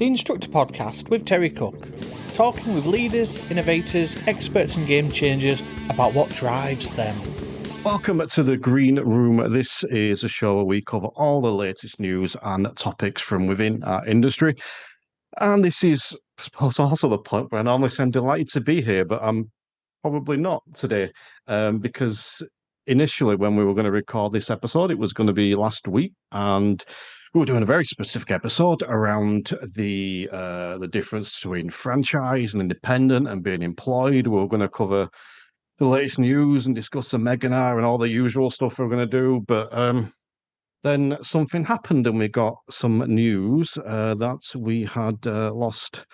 the Instructor Podcast with Terry Cook, talking with leaders, innovators, experts and game changers about what drives them. Welcome to the Green Room. This is a show where we cover all the latest news and topics from within our industry. And this is, I suppose, also the point where I normally say I'm delighted to be here, but I'm probably not today, because initially when we were going to record this episode, it was going to be last week, and we were doing a very specific episode around the difference between franchise and independent and being employed. We were going to cover the latest news and discuss the Meganar and all the usual stuff we're going to do, but then something happened and we got some news that we had lost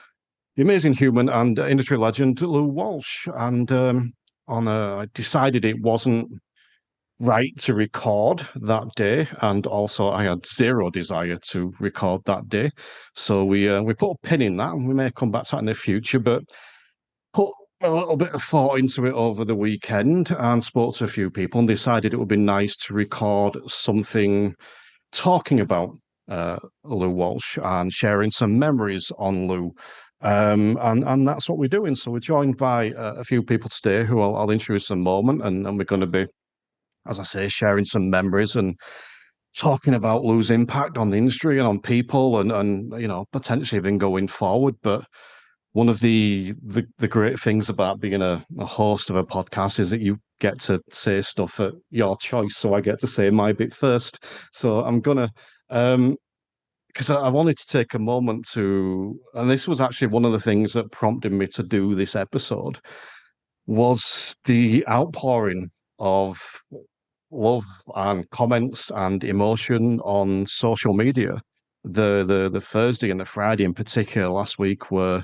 the amazing human and industry legend Lou Walsh, and I decided it wasn't right to record that day, and also I had zero desire to record that day, so we put a pin in that, and we may come back to that in the future, but put a little bit of thought into it over the weekend and spoke to a few people and decided it would be nice to record something talking about Lou Walsh and sharing some memories on Lou. And that's what we're doing. So we're joined by a few people today who I'll introduce in a moment, and we're going to be, as I say, sharing some memories and talking about Lou's impact on the industry and on people, and you know, potentially even going forward. But one of the great things about being a host of a podcast is that you get to say stuff at your choice. So I get to say my bit first. So I'm gonna, because I wanted to take a moment to, and this was actually one of the things that prompted me to do this episode, was the outpouring of love and comments and emotion on social media. The Thursday and the Friday in particular last week were,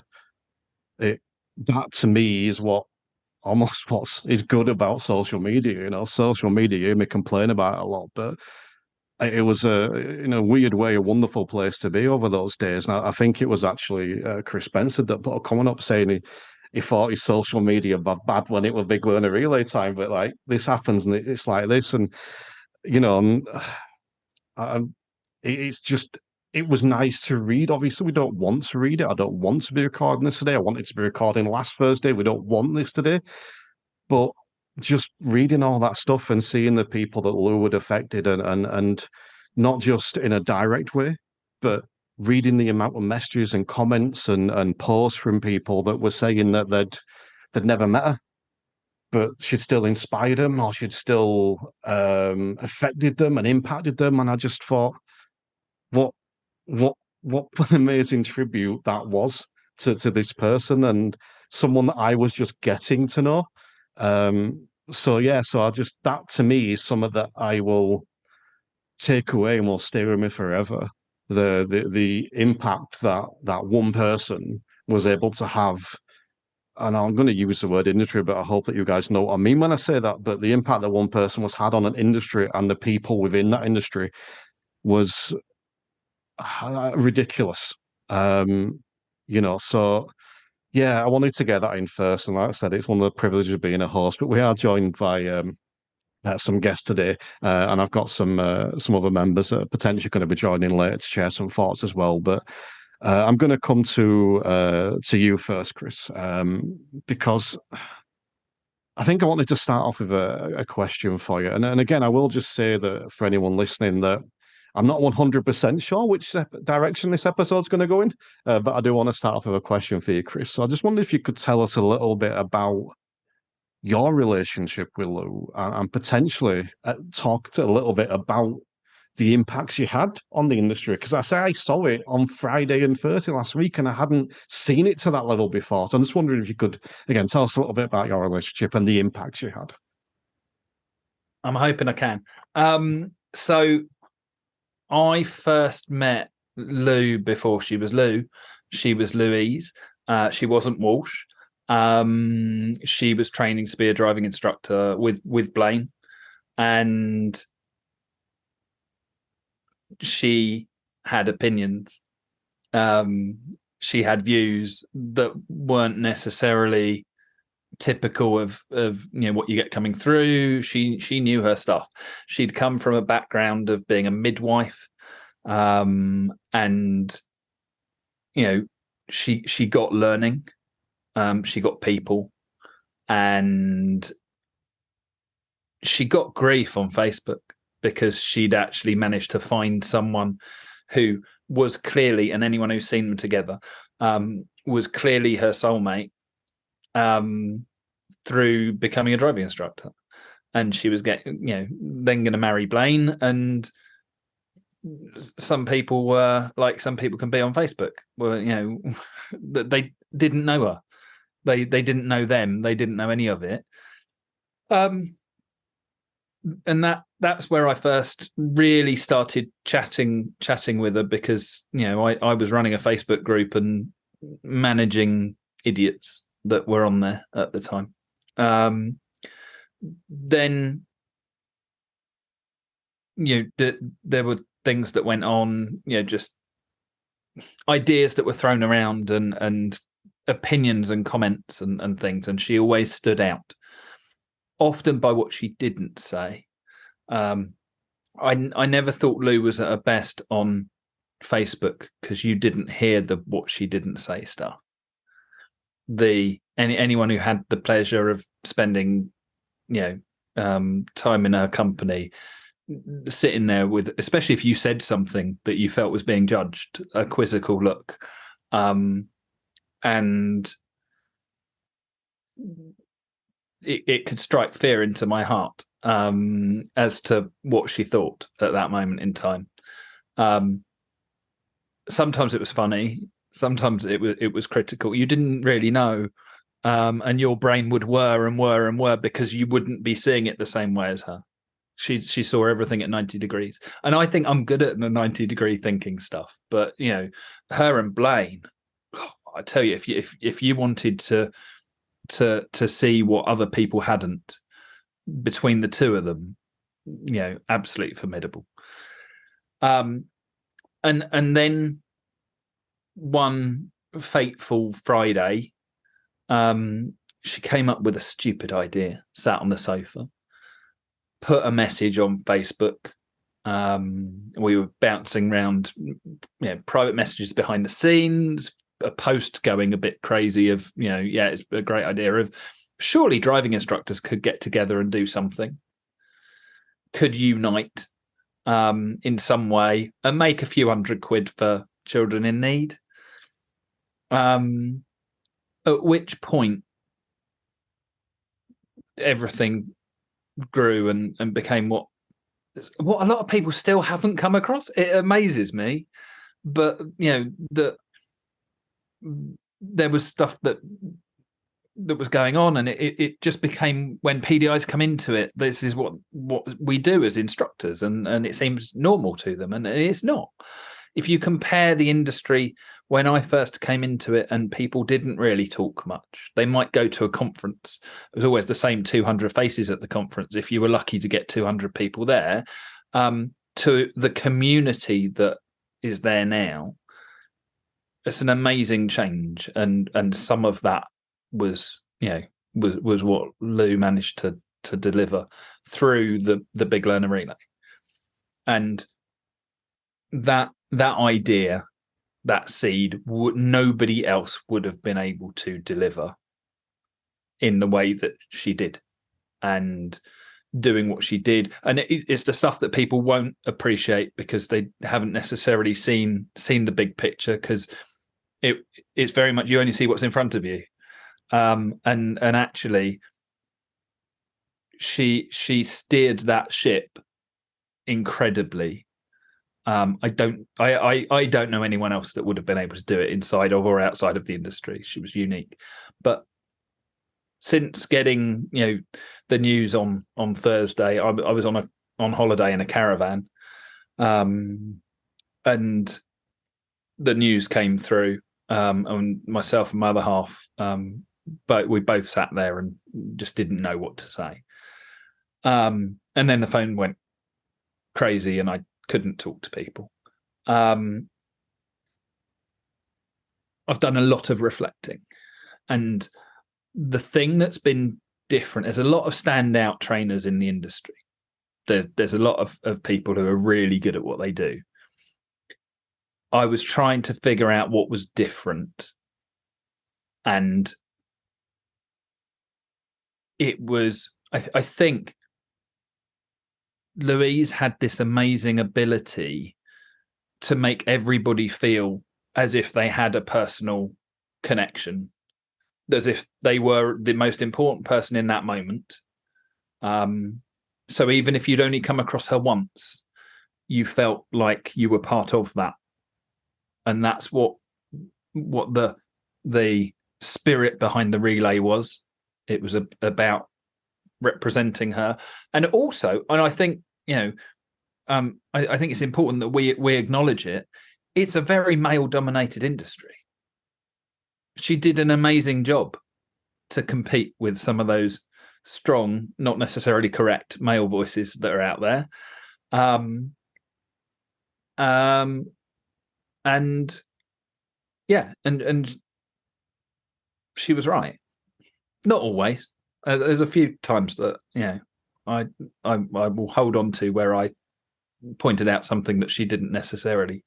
that to me is what is good about social media. You know, social media, you hear me complain about it a lot, but it was in a weird way, a wonderful place to be over those days. And I think it was actually Chris Bensted that put a comment up saying he thought his social media bad when it was big learner relay time, but like this happens and it's like this, and you know, it's just, it was nice to read. Obviously, we don't want to read it. I don't want to be recording this today. I wanted to be recording last Thursday. We don't want this today. But just reading all that stuff and seeing the people that Lou had affected, and not just in a direct way, but reading the amount of messages and comments and posts from people that were saying that they'd never met her, but she'd still inspired them, or she'd still affected them and impacted them. And I just thought, what an amazing tribute that was to this person, and someone that I was just getting to know. So I just, that to me is something that I will take away and will stay with me forever. The impact that one person was able to have, and I'm going to use the word industry, but I hope that you guys know what I mean when I say that. But the impact that one person was had on an industry and the people within that industry was ridiculous. You know, so yeah, I wanted to get that in first, and like I said, it's one of the privileges of being a host. But we are joined by some guests today, and I've got some other members that are potentially going to be joining later to share some thoughts as well. But I'm going to come to you first, Chris, because I think I wanted to start off with a question for you, and again, I will just say that for anyone listening that I'm not 100% sure which direction this episode's going to go in, but I do want to start off with a question for you, Chris. So I just wondered if you could tell us a little bit about your relationship with Lou, and potentially talk a little bit about the impacts you had on the industry. Because I saw it on Friday and Thursday last week, and I hadn't seen it to that level before. So I'm just wondering if you could, again, tell us a little bit about your relationship and the impacts you had. I'm hoping I can. So I first met Lou before she was Lou. She was Louise. She wasn't Walsh. She was training to be a driving instructor with Blaine, and she had opinions. She had views that weren't necessarily typical of what you get coming through. She knew her stuff. She'd come from a background of being a midwife, and she got learning, she got people, and she got grief on Facebook because she'd actually managed to find someone who was clearly, and anyone who's seen them together, was clearly her soulmate, through becoming a driving instructor. And she was then going to marry Blaine. And some people were like, some people can be on Facebook. Well, they didn't know her. They didn't know them. They didn't know any of it. And that's where I first really started chatting with her, because I was running a Facebook group and managing idiots that were on there at the time. Then there were things that went on, just ideas that were thrown around, and opinions and comments and things, and she always stood out, often by what she didn't say. I never thought Lou was at her best on Facebook, because you didn't hear the what she didn't say stuff. Anyone who had the pleasure of spending time in her company, sitting there with, especially if you said something that you felt was being judged, a quizzical look, and it could strike fear into my heart, as to what she thought at that moment in time. Sometimes it was funny, sometimes it was critical. You didn't really know, and your brain would whir and whir and whir, because you wouldn't be seeing it the same way as her. She saw everything at 90 degrees, and I think I'm good at the 90-degree thinking stuff. But her and Blaine, I tell you, if you wanted to see what other people hadn't, between the two of them, absolutely formidable. And then one fateful Friday, she came up with a stupid idea, sat on the sofa, put a message on Facebook. We were bouncing around private messages behind the scenes, a post going a bit crazy of, it's a great idea of, surely driving instructors could get together and do something, could unite in some way and make a few £100 for children in need. At which point everything grew and became what a lot of people still haven't come across. It amazes me, but that there was stuff that was going on, and it just became, when PDIs come into it, this is what we do as instructors, and it seems normal to them, and it's not. If you compare the industry when I first came into it, and people didn't really talk much, they might go to a conference. It was always the same 200 faces at the conference, if you were lucky to get 200 people there, to the community that is there now. It's an amazing change, and some of that was what Lou managed to deliver through the Big Learner Relay. And that idea, that seed, nobody else would have been able to deliver in the way that she did, and doing what she did. And it's the stuff that people won't appreciate, because they haven't necessarily seen the big picture, because it's very much, you only see what's in front of you. And actually she steered that ship incredibly. I don't know anyone else that would have been able to do it inside of or outside of the industry. She was unique. But since getting the news on Thursday, I was on holiday in a caravan, and the news came through, and myself and my other half, but we both sat there and just didn't know what to say. And then the phone went crazy, and I couldn't talk to people. I've done a lot of reflecting, and the thing that's been different, there's a lot of standout trainers in the industry. There's a lot of people who are really good at what they do. I was trying to figure out what was different. And it was, I think Louise had this amazing ability to make everybody feel as if they had a personal connection, as if they were the most important person in that moment. So even if you'd only come across her once, you felt like you were part of that. And that's what the spirit behind the relay was. It was about representing her. And also, and I think, I think it's important that we acknowledge it. It's a very male-dominated industry. She did an amazing job to compete with some of those strong, not necessarily correct male voices that are out there. And she was right. Not always. There's a few times that I will hold on to where I pointed out something that she didn't necessarily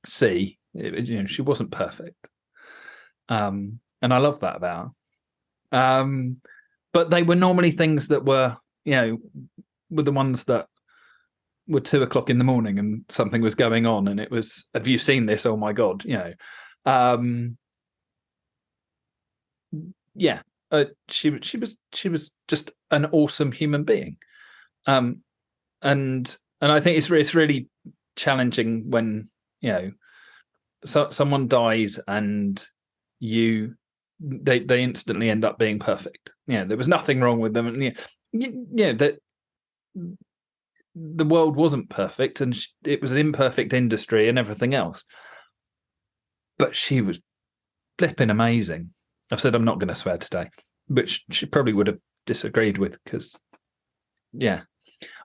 see. She wasn't perfect, and I love that about her. But they were normally things that were the ones that were 2:00 in the morning and something was going on, and it was, have you seen this? Oh my God, she was just an awesome human being, and I think it's really challenging when someone dies and they instantly end up being perfect. There was nothing wrong with them, and that the world wasn't perfect, and it was an imperfect industry and everything else. But she was flipping amazing. I've said I'm not going to swear today, which she probably would have disagreed with, because when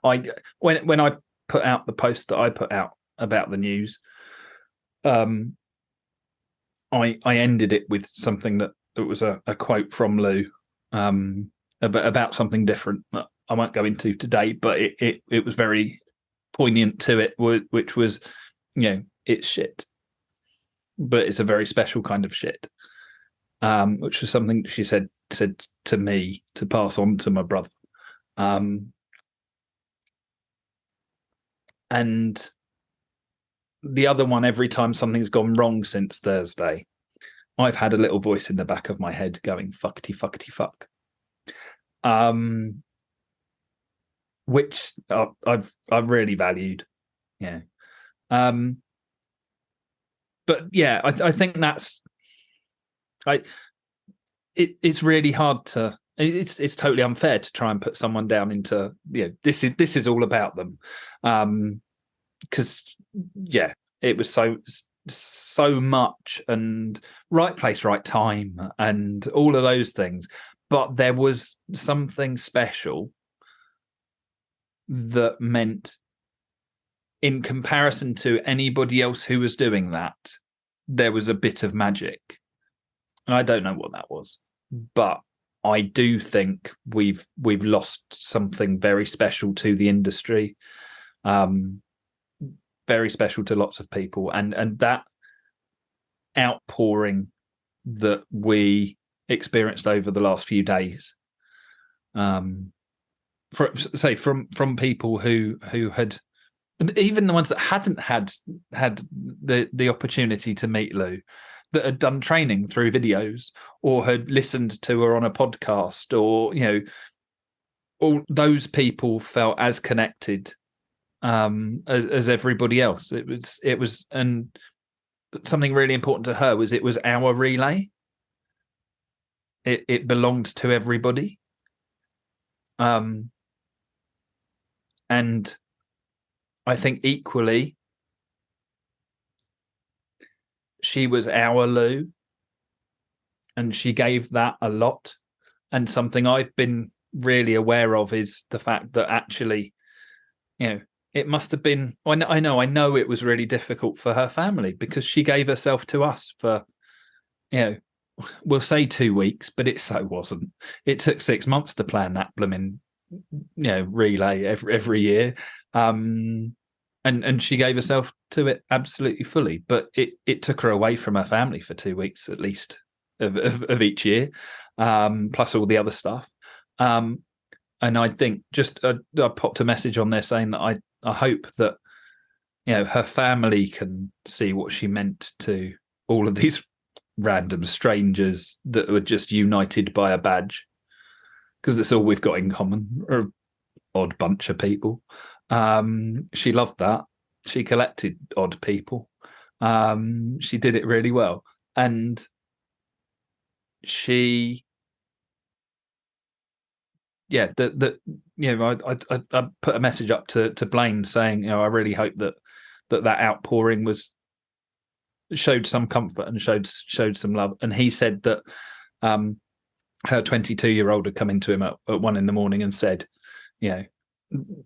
I put out the post that I put out about the news, I ended it with something that was a quote from Lou about something different that I won't go into today, but it was very poignant to it, which was, it's shit, but it's a very special kind of shit, which was something she said to me to pass on to my brother. And the other one, every time something's gone wrong since Thursday, I've had a little voice in the back of my head going, fuckety, fuckety, fuck. Which I've really valued. But yeah, I think that's, it's really hard to, it's totally unfair to try and put someone down into, this is all about them. Because it was so much, and right place, right time, and all of those things. But there was something special that meant, in comparison to anybody else who was doing that, there was a bit of magic. And I don't know what that was, but I do think we've lost something very special to the industry. Very special to lots of people, and that outpouring that we experienced over the last few days, from people who had, and even the ones that hadn't had the opportunity to meet Lou, that had done training through videos or had listened to her on a podcast, or all those people felt as connected as everybody else. It was, and something really important to her was, it was our relay. It belonged to everybody. And I think equally, she was our Lou, and she gave that a lot. And something I've been really aware of is the fact that actually, it must have been, I know it was really difficult for her family, because she gave herself to us for, we'll say 2 weeks, but it so wasn't. It took 6 months to plan that blooming, relay every year. and she gave herself to it absolutely fully. But it took her away from her family for 2 weeks at least of each year, plus all the other stuff. And I think I popped a message on there saying that I hope that her family can see what she meant to all of these random strangers that were just united by a badge, because that's all we've got in common, or an odd bunch of people. She loved that. She collected odd people. She did it really well, and she, I put a message up to Blaine saying, I really hope that outpouring showed some comfort and showed some love. And he said that her 22-year-old had come into him at 1 a.m. and said,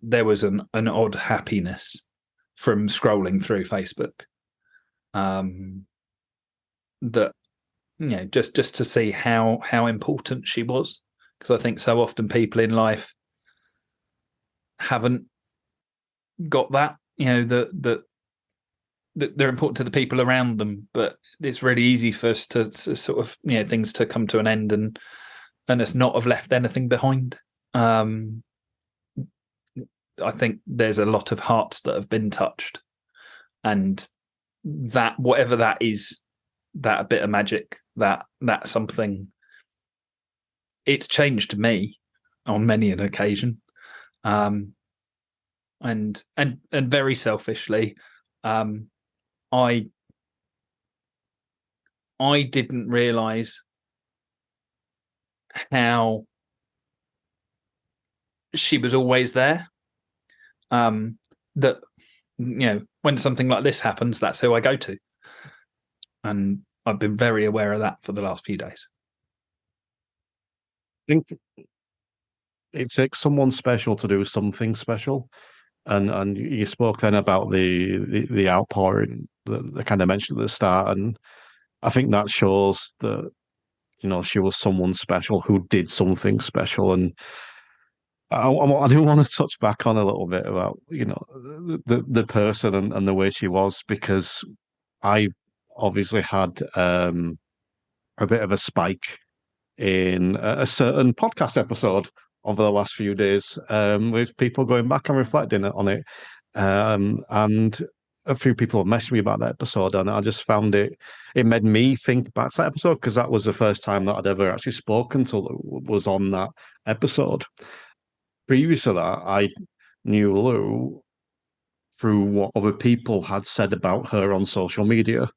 there was an odd happiness from scrolling through Facebook. That just to see how important she was, because I think so often people in life haven't got that, that they're important to the people around them, but it's really easy for us to sort of things to come to an end and us not have left anything behind. I think there's a lot of hearts that have been touched, and that, whatever that is, that a bit of magic, that something, it's changed me on many an occasion. And very selfishly, I didn't realize how she was always there. That when something like this happens, that's who I go to, and I've been very aware of that for the last few days. I think it takes someone special to do something special, and you spoke then about the outpouring that I kind of mentioned at the start, and I think that shows that she was someone special who did something special. And I do want to touch back on a little bit about the person and the way she was, because I obviously had a bit of a spike in a certain podcast episode over the last few days, with people going back and reflecting on it. And a few people have messaged me about that episode, and I just found it made me think back to that episode, because that was the first time that I'd ever actually spoken to Lou, was on that episode. Previous to that, I knew Lou through what other people had said about her on social media.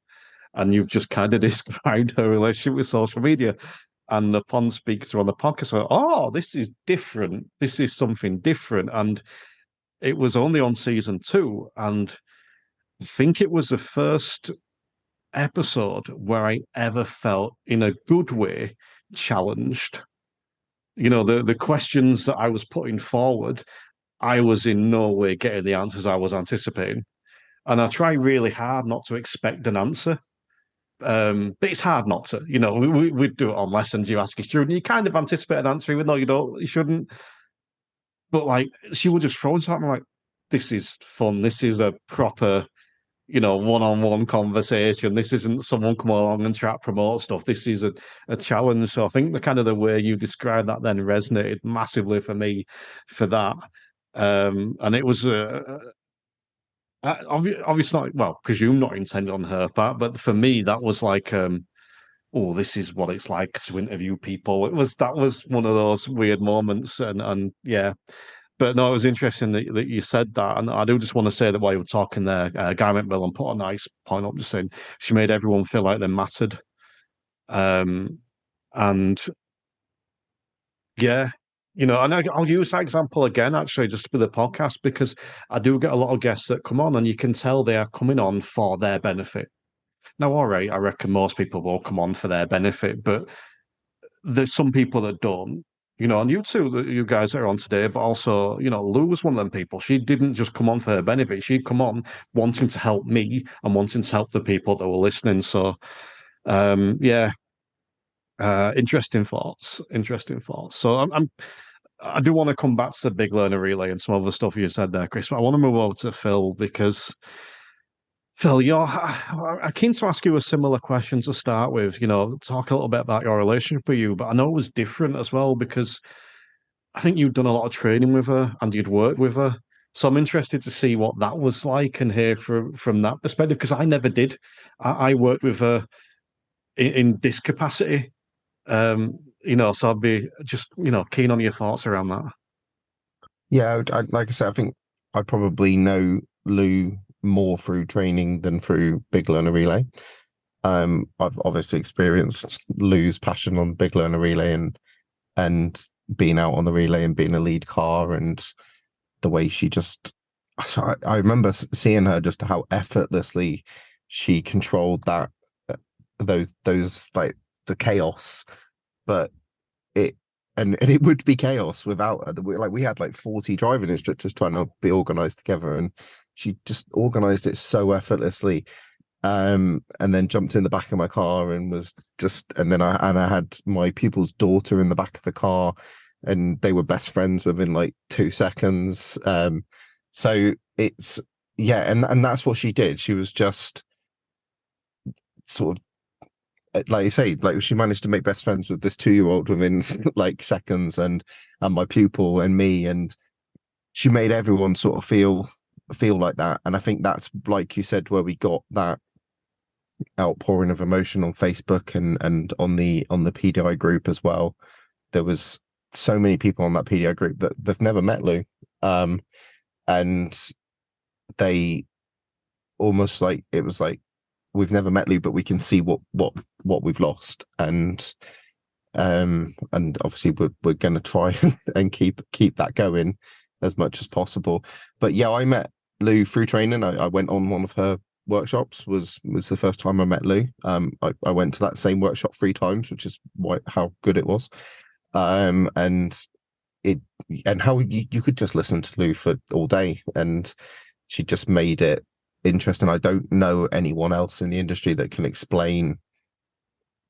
And you've just kind of described her relationship with social media. And upon speaking to her on the podcast, I went, this is different. This is something different. And it was only on season 2. And I think it was the first episode where I ever felt, in a good way, challenged. The questions that I was putting forward, I was in no way getting the answers I was anticipating. And I try really hard not to expect an answer. But it's hard not to. We do it on lessons. You ask a student, you kind of anticipate an answer, even though you shouldn't. But she would just throw something like, this is fun. This is a proper, one-on-one conversation. This isn't someone come along and try to promote stuff. This is a challenge. So I think the way you described that then resonated massively for me for that. And it was obviously not, presume not intended on her part, but for me that was like, this is what it's like to interview people. That was one of those weird moments, and yeah. But no, it was interesting that you said that, and I do just want to say that while you were talking there, Guy McMillan put a nice point up, just saying she made everyone feel like they mattered, and yeah. And I'll use that example again, actually, just with the podcast, because I do get a lot of guests that come on, and you can tell they are coming on for their benefit. Now, all right, I reckon most people will come on for their benefit, but there's some people that don't. And you two, you guys that are on today, but also, Lou was one of them people. She didn't just come on for her benefit. She'd come on wanting to help me and wanting to help the people that were listening. So, yeah. Interesting thoughts. So I do want to come back to the big learner relay and some other stuff you said there, Chris, but I want to move over to Phil because Phil, I'm keen to ask you a similar question to start with. Talk a little bit about your relationship with you, but I know it was different as well because I think you'd done a lot of training with her and you'd worked with her. So I'm interested to see what that was like and hear from that perspective because I never did. I worked with her in this capacity. So I'd be just, keen on your thoughts around that. Yeah, like I said, I think I probably know Lou more through training than through Big Learner Relay. I've obviously experienced Lou's passion on Big Learner Relay and being out on the relay and being a lead car and the way she just. So I remember seeing her just how effortlessly she controlled that those like the chaos, but and it would be chaos without her. Like we had like 40 driving instructors trying to be organized together, and she just organized it so effortlessly. And then jumped in the back of my car and was just, and I had my pupil's daughter in the back of the car, and they were best friends within like 2 seconds. So it's and that's what she did. She was just sort of, like you say, like she managed to make best friends with this 2-year-old within like seconds, and my pupil and me, and she made everyone sort of feel like that. And I think that's, like you said, where we got that outpouring of emotion on Facebook and on the PDI group as well. There was so many people on that PDI group that they've never met Lou, and they almost like it was like, we've never met Lou, but we can see what we've lost, and obviously we're going to try and keep that going as much as possible. But yeah, I met Lou through training. I went on one of her workshops. Was the first time I met Lou. I went to that same workshop 3 times, which is how good it was. And how you could just listen to Lou for all day, and she just made it interesting. I don't know anyone else in the industry that can explain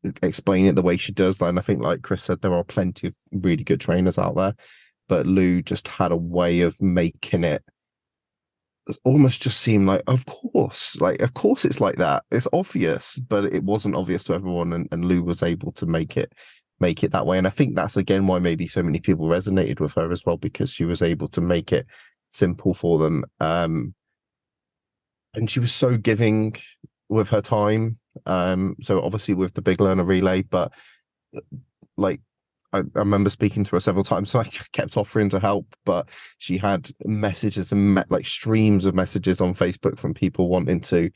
it the way she does. And I think, like Chris said, there are plenty of really good trainers out there, but Lou just had a way of making it almost just seem like, of course it's like that. It's obvious, but it wasn't obvious to everyone, and Lou was able to make it that way. And I think that's again why maybe so many people resonated with her as well, because she was able to make it simple for them. And she was so giving with her time. So obviously with the Big Learner Relay, but like I remember speaking to her several times, so I kept offering to help, but she had messages and like streams of messages on Facebook from people wanting to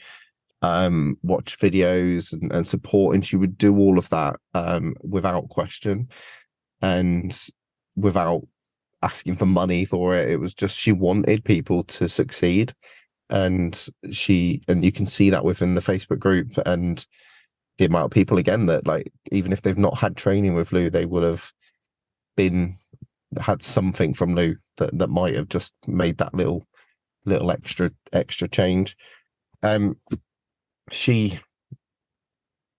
watch videos and support, and she would do all of that without question and without asking for money for it. It was just, she wanted people to succeed, and you can see that within the Facebook group and the amount of people, again, that like, even if they've not had training with Lou, they would have had something from Lou that might have just made that little extra change. So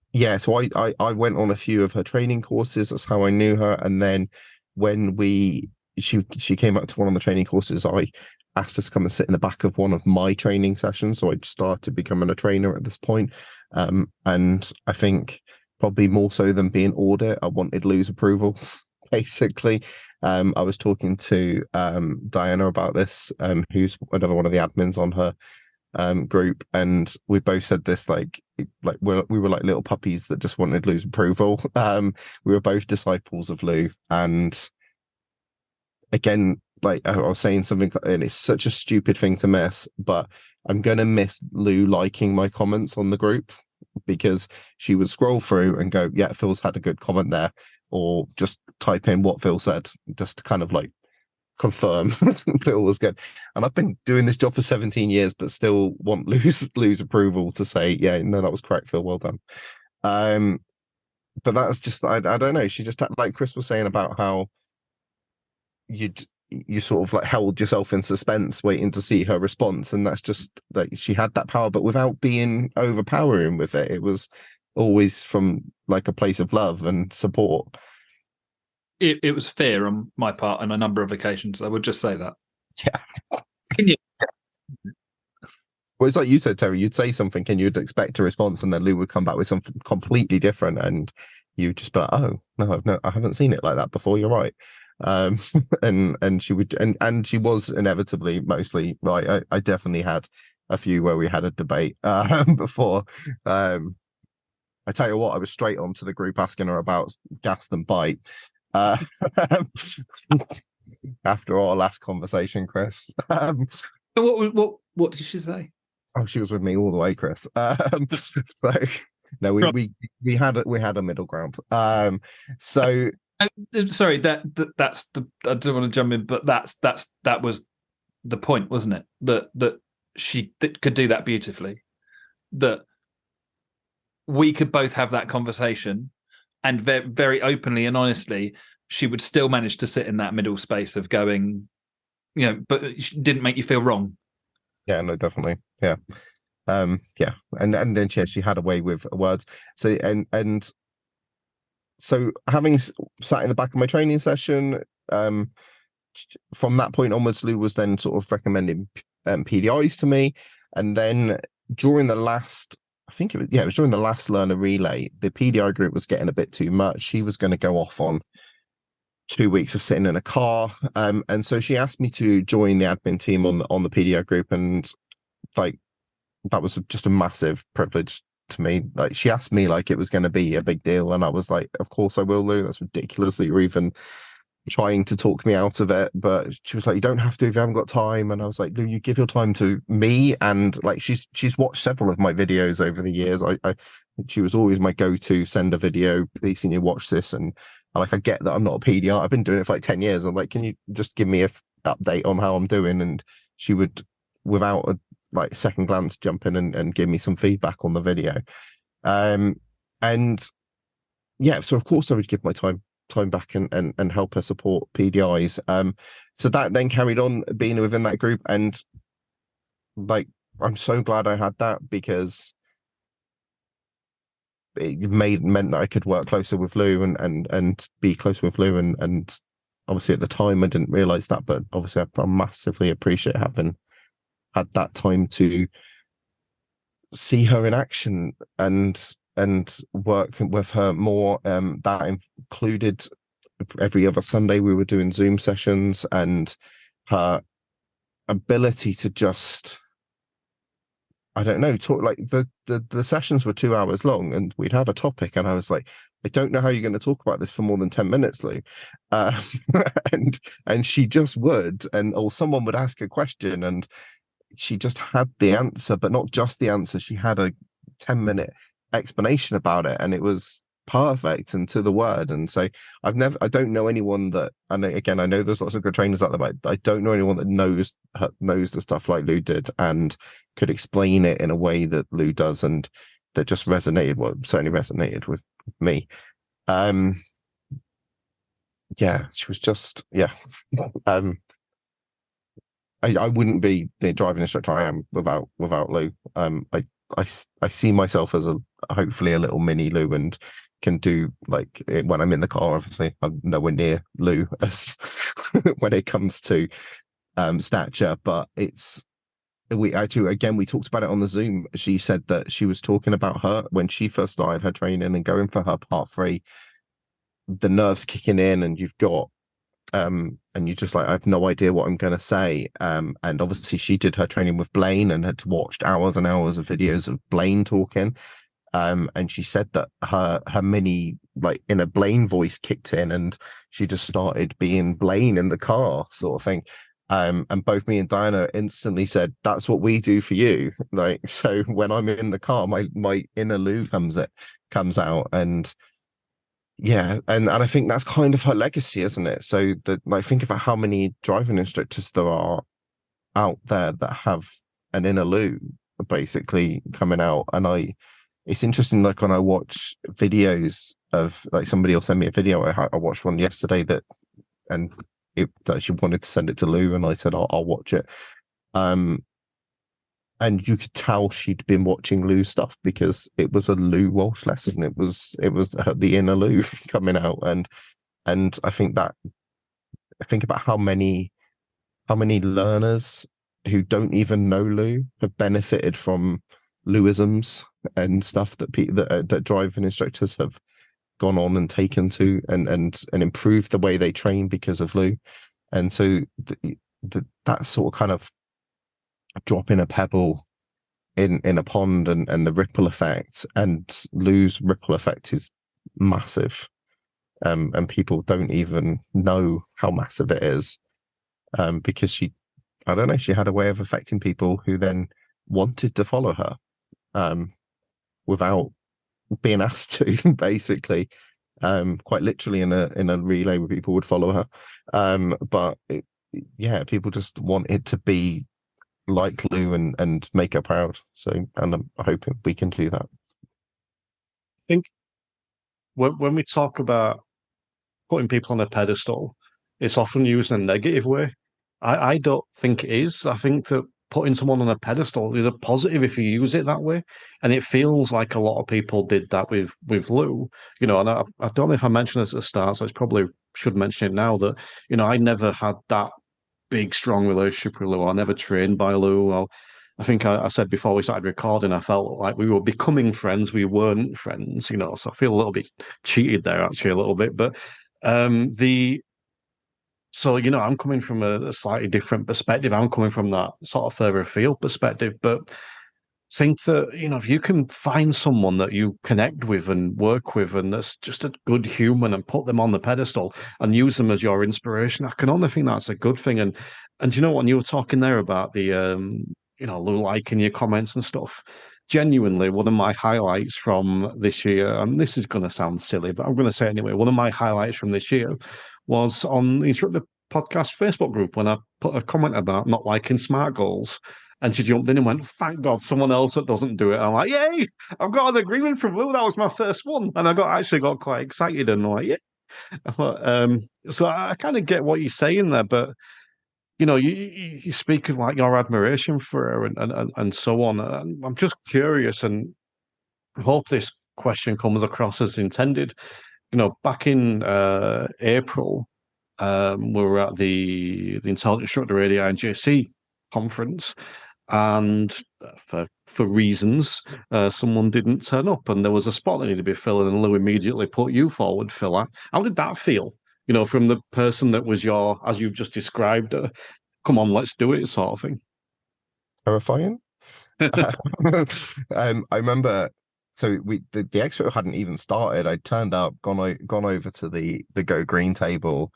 I went on a few of her training courses. That's how I knew her. And then when she came up to one of the training courses, I asked her to come and sit in the back of one of my training sessions. So I started becoming a trainer at this point. And I think probably more so than being audit, I wanted Lou's approval, basically. I was talking to Diana about this, who's another one of the admins on her group, and we both said this, like we were like little puppies that just wanted Lou's approval. We were both disciples of Lou, and again, like I was saying something, and it's such a stupid thing to miss, but I'm gonna miss Lou liking my comments on the group, because she would scroll through and go, yeah, Phil's had a good comment there, or just type in what Phil said just to kind of like confirm Phil was good. And I've been doing this job for 17 years, but still want Lou's approval to say, yeah, no, that was correct, Phil, well done. But that's just, I don't know, she just, like Chris was saying about how you sort of like held yourself in suspense waiting to see her response, and that's just like, she had that power, but without being overpowering with it. It was always from like a place of love and support. it was fear on my part on a number of occasions. I would just say that. Yeah. Can you? Well, it's like you said, Terry, you'd say something and you'd expect a response, and then Lou would come back with something completely different, and you'd just be like, oh, no, I haven't seen it like that before. You're right. And she would, and she was inevitably mostly right. I definitely had a few where we had a debate before. I tell you what, I was straight onto the group asking her about gas and bite. After our last conversation, Chris. What did she say? Oh, she was with me all the way, Chris. So no, we had a middle ground. So sorry, that's the. I don't want to jump in, but that was the point, wasn't it? That she could do that beautifully. That we could both have that conversation, and very openly and honestly, she would still manage to sit in that middle space of going, but it didn't make you feel wrong. Yeah, no, definitely. Yeah. Yeah. And then she had a way with words. So, and so having sat in the back of my training session, from that point onwards, Lou was then sort of recommending PDIs to me. And then during the last, it was during the last learner relay, the PDI group was getting a bit too much. She was going to go off on 2 weeks of sitting in a car, and so she asked me to join the admin team on the PDI group, and like that was just a massive privilege to me. Like, she asked me like it was going to be a big deal, and I was like, of course I will, Lou. That's ridiculous that you're even trying to talk me out of it. But she was like, you don't have to if you haven't got time. And I was like, Lou, you give your time to me. And like she's watched several of my videos over the years. She was always my go-to, send a video, please can you watch this? And like, I get that I'm not a PDR. I've been doing it for like 10 years. I'm like, can you just give me a update on how I'm doing? And she would, without a second glance, jump in and give me some feedback on the video. And yeah, so of course I would give my time back and help her support PDIs. So that then carried on being within that group, and like I'm so glad I had that, because it meant that I could work closer with Lou and be close with Lou, and obviously at the time I didn't realize that, but obviously I massively appreciate having had that time to see her in action and work with her more. That included every other Sunday we were doing Zoom sessions, and her ability to just, I don't know, talk. Like the sessions were 2 hours long, and we'd have a topic, and I was like, I don't know how you're going to talk about this for more than 10 minutes, Lou. And she just would, or someone would ask a question, and she just had the answer, but not just the answer. She had a 10-minute explanation about it, and it was perfect and to the word. And so I don't know anyone that, and again, I know there's lots of good trainers out there, but I don't know anyone that knows the stuff like Lou did and could explain it in a way that Lou does, and that just resonated. Well, certainly resonated with me. Yeah, she was just, yeah. I wouldn't be the driving instructor I am without Lou. I see myself as hopefully a little mini Lou, and can do, like, when I'm in the car, obviously I'm nowhere near Lou as when it comes to stature, but we talked about it on the Zoom. She said that she was talking about her when she first started her training and going for her part 3, the nerves kicking in, and you've got and you're just like, I have no idea what I'm going to say. And obviously she did her training with Blaine and had watched hours and hours of videos of Blaine talking. And she said that her mini, like, inner Blaine voice kicked in, and she just started being Blaine in the car, sort of thing. And both me and Diana instantly said, that's what we do for you. Like, so when I'm in the car, my inner Lou comes out. And yeah, and I think that's kind of her legacy, isn't it? So think about how many driving instructors there are out there that have an inner Lou basically coming out. And it's interesting, like, when I watch videos of, like, somebody will send me a video. I watched one yesterday and she wanted to send it to Lou, and I said, I'll watch it. And you could tell she'd been watching Lou's stuff, because it was a Lou Walsh lesson. It was the inner Lou coming out. And And I think about how many learners who don't even know Lou have benefited from Louisms and stuff that driving instructors have gone on and taken to and improved the way they train because of Lou. And so that sort of kind of dropping a pebble in a pond and the ripple effect, and Lou's ripple effect is massive. And people don't even know how massive it is, because she had a way of affecting people who then wanted to follow her, without being asked to, basically, quite literally in a relay where people would follow her. People just want it to be like Lou and make her proud. So, and I'm hoping we can do that. I think when we talk about putting people on a pedestal, it's often used in a negative way. I don't think it is. I think that putting someone on a pedestal is a positive if you use it that way. And it feels like a lot of people did that with Lou, and I don't know if I mentioned this at the start, so I probably should mention it now, that, I never had that big, strong relationship with Lou. I never trained by Lou. I think I said before we started recording, I felt like we were becoming friends. We weren't friends, so I feel a little bit cheated there, actually, a little bit. But I'm coming from a slightly different perspective. I'm coming from that sort of further afield perspective, but think that, if you can find someone that you connect with and work with and that's just a good human and put them on the pedestal and use them as your inspiration, I can only think that's a good thing. And when you were talking there about the Lou liking your comments and stuff, genuinely one of my highlights from this year, and this is going to sound silly, but I'm going to say it anyway, one of my highlights from this year was on the Instructor Podcast Facebook group when I put a comment about not liking SMART goals. And she jumped in and went, "Thank God, someone else that doesn't do it." I'm like, "Yay! I've got an agreement from Lou. That was my first one." And I got quite excited and like, "Yeah." So I kind of get what you're saying there, but you speak of like your admiration for her and so on. I'm just curious, and I hope this question comes across as intended. Back in April, we were at the Intelligent Instructor Radio INJC conference, and for reasons, someone didn't turn up, and there was a spot that needed to be filled, and Lou immediately put you forward, Phil. How did that feel? From the person that was as you've just described, come on, let's do it, sort of thing. Terrifying. I remember. So the expo hadn't even started. I turned up, gone over to the Go Green table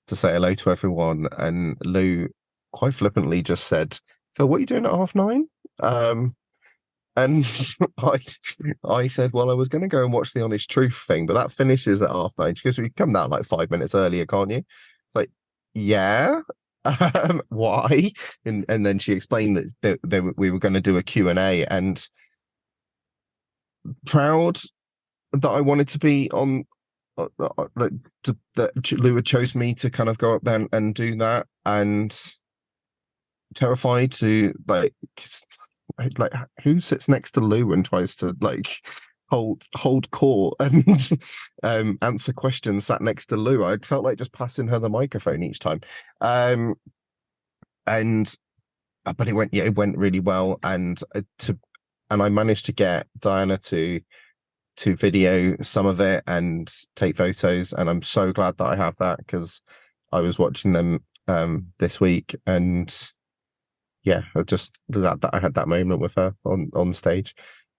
to say hello to everyone, and Lou quite flippantly just said, "Phil, what are you doing at 9:30?" And I said, "Well, I was going to go and watch the Honest Truth thing, but that finishes at 9:30." She goes, "We come down like 5 minutes earlier, can't you?" It's like, "Yeah." Why? And then she explained that we were going to do a Q&A, and proud that I wanted to be on, that Lou had chose me to kind of go up there and do that, and terrified to like who sits next to Lou and tries to like hold court and answer questions sat next to Lou. I felt like just passing her the microphone each time. But it went really well, and I managed to get Diana to video some of it and take photos, and I'm so glad that I have that, because I was watching them this week, and yeah, I just that I had that moment with her on stage,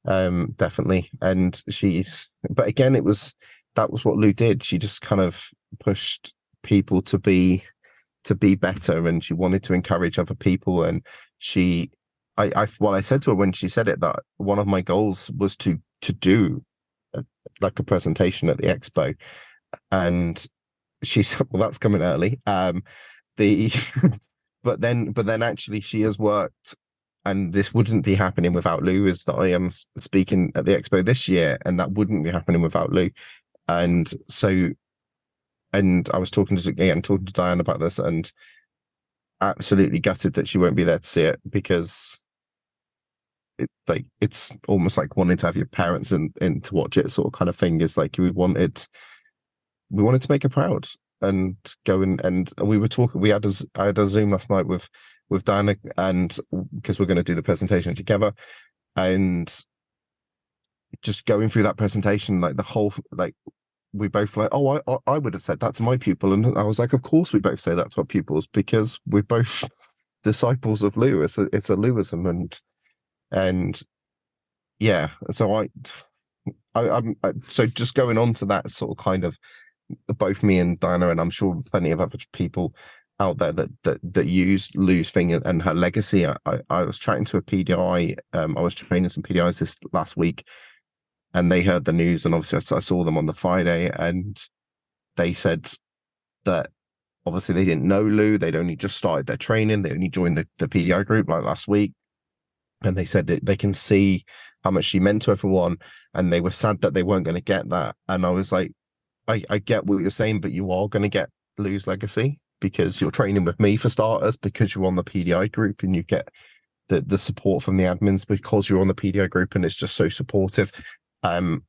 definitely. And but again, that was what Lou did. She just kind of pushed people to be better, and she wanted to encourage other people. And I said to her when she said it, that one of my goals was to do like a presentation at the expo, and she said, "Well, that's coming early." But then actually she has worked, and this wouldn't be happening without Lou, is that I am speaking at the expo this year, and that wouldn't be happening without Lou. And so, and I was talking to Diane about this, and absolutely gutted that she won't be there to see it, because it's almost like wanting to have your parents in to watch it, sort of kind of thing. Is like we wanted we wanted to make her proud and go and we were talking. I had a Zoom last night with Diana, and because we're going to do the presentation together, and just going through that presentation, like the whole, like we both like, oh, I would have said that to my pupil, and I was like, of course we both say that to our pupils because we're both disciples of Lou. It's a Louism, and yeah. So I'm so just going on to that sort of kind of both me and Diana, and I'm sure plenty of other people out there that use Lou's thing and her legacy. I was chatting to a PDI. I was training some PDIs this last week, and they heard the news, and obviously I saw them on the Friday, and they said that obviously they didn't know Lou. They'd only just started their training. They only joined the PDI group like last week. And they said that they can see how much she meant to everyone, and they were sad that they weren't going to get that. And I was like, I get what you're saying, but you are going to get Lou's legacy because you're training with me for starters, because you're on the PDI group and you get the support from the admins because you're on the PDI group and it's just so supportive. And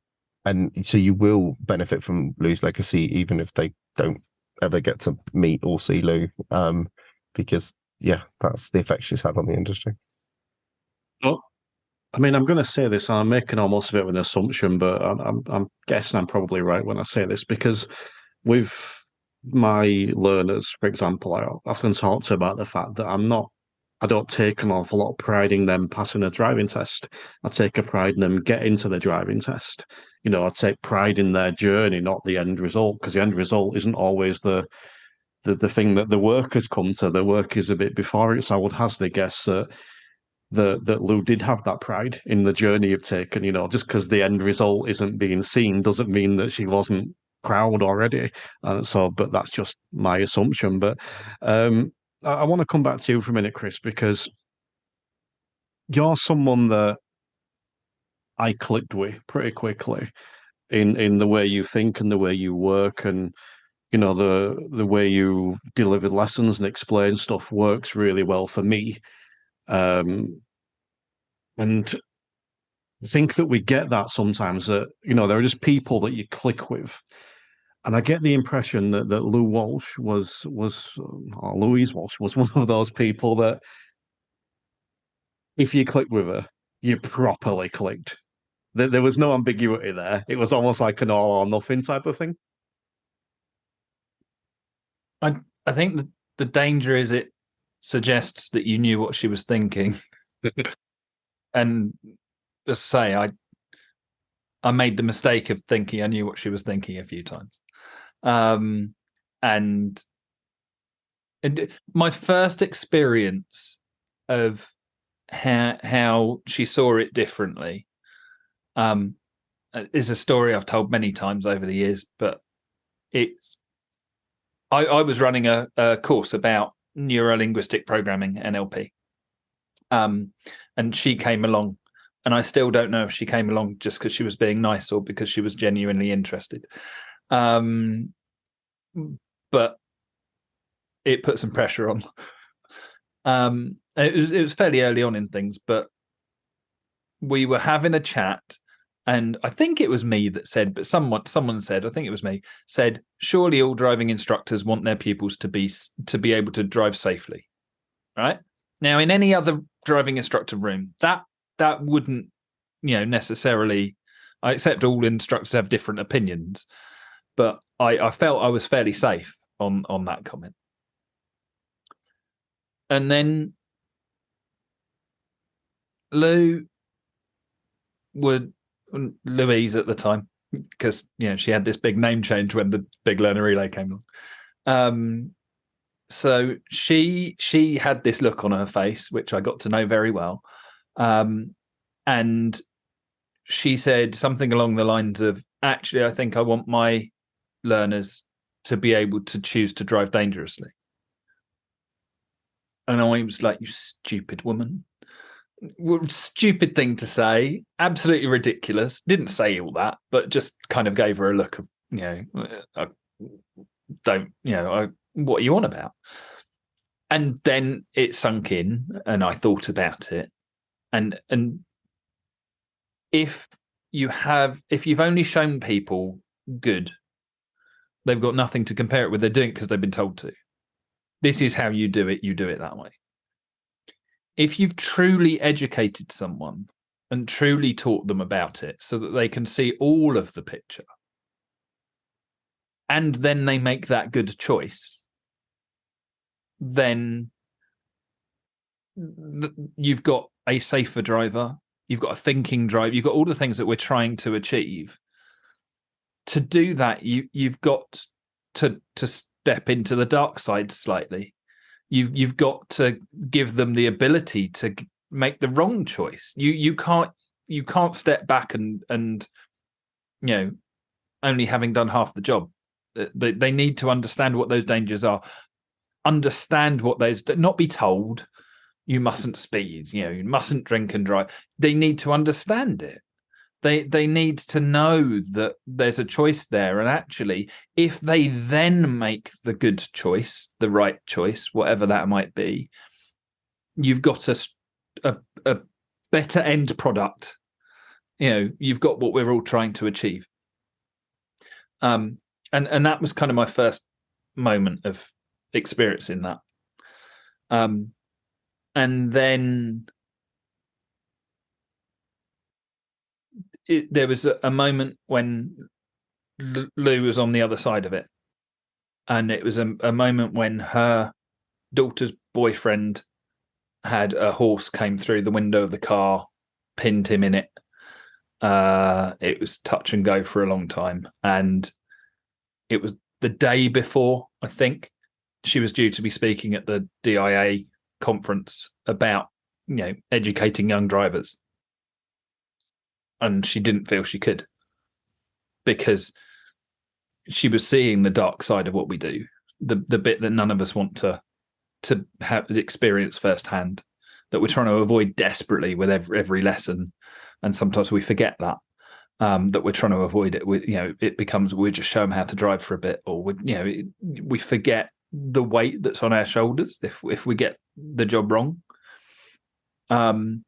so you will benefit from Lou's legacy, even if they don't ever get to meet or see Lou, because yeah, that's the effect she's had on the industry. Well, I mean, I'm going to say this, and I'm making almost a bit of an assumption, but I'm guessing I'm probably right when I say this, because with my learners, for example, I often talk to about the fact that I don't take an awful lot of pride in them passing a driving test. I take a pride in them getting to the driving test. You know, I take pride in their journey, not the end result, because the end result isn't always the thing that the work has come to. The work is a bit before it. So I would hazard a guess that Lou did have that pride in the journey you've taken. You know, just because the end result isn't being seen doesn't mean that she wasn't proud already. But that's just my assumption. But I want to come back to you for a minute, Chris, because you're someone that I clicked with pretty quickly in the way you think and the way you work, and you know the way you delivered lessons and explain stuff works really well for me. And I think that we get that sometimes, that you know there are just people that you click with, and I get the impression that Lou Walsh was or Louise Walsh was one of those people that if you clicked with her, you properly clicked. There was no ambiguity there. It was almost like an all or nothing type of thing. I think the danger is it suggests that you knew what she was thinking. And as I say, I made the mistake of thinking I knew what she was thinking a few times. And my first experience of how she saw it differently is a story I've told many times over the years, but I was running a course about neuro-linguistic programming, NLP. And she came along, and I still don't know if she came along just because she was being nice or because she was genuinely interested. But it put some pressure on. It was fairly early on in things, but we were having a chat, and I think it was me that said, but someone said, I think it was me, said, surely all driving instructors want their pupils to be able to drive safely, right? Now, in any other driving instructor room, that wouldn't, necessarily. I accept all instructors have different opinions, but I felt I was fairly safe on that comment. And then Louise at the time, because she had this big name change when the big learner relay came along. So she had this look on her face, which I got to know very well. And she said something along the lines of, actually, I think I want my learners to be able to choose to drive dangerously. And I was like, you stupid woman. Stupid thing to say. Absolutely ridiculous. Didn't say all that, but just kind of gave her a look of, what are you on about? And then it sunk in, and I thought about it. And if you've only shown people good, They've got nothing to compare it with. They're doing it because they've been told to. This is how you do it. You do it that way. If you've truly educated someone and truly taught them about it so that they can see all of the picture, and then they make that good choice, then you've got a safer driver, you've got a thinking driver, you've got all the things that we're trying to achieve. To do that, you've got to step into the dark side slightly. You've got to give them the ability to make the wrong choice. You can't step back and only having done half the job. They need to understand what those dangers are. Understand what those, not be told you mustn't speed, you mustn't drink and drive. They need to understand it. They need to know that there's a choice there. And actually, if they then make the good choice, the right choice, whatever that might be, you've got a better end product. You've got what we're all trying to achieve. And that was kind of my first moment of experiencing that. And then there was a moment when Lou was on the other side of it. And it was a moment when her daughter's boyfriend had a horse came through the window of the car, pinned him in it. It was touch and go for a long time. And it was the day before, I think, she was due to be speaking at the DIA conference about, educating young drivers. And she didn't feel she could, because she was seeing the dark side of what we do, the bit that none of us want to have experience firsthand, that we're trying to avoid desperately with every lesson. And sometimes we forget that we're trying to avoid it. It becomes, we just show them how to drive for a bit, or we forget the weight that's on our shoulders if we get the job wrong. And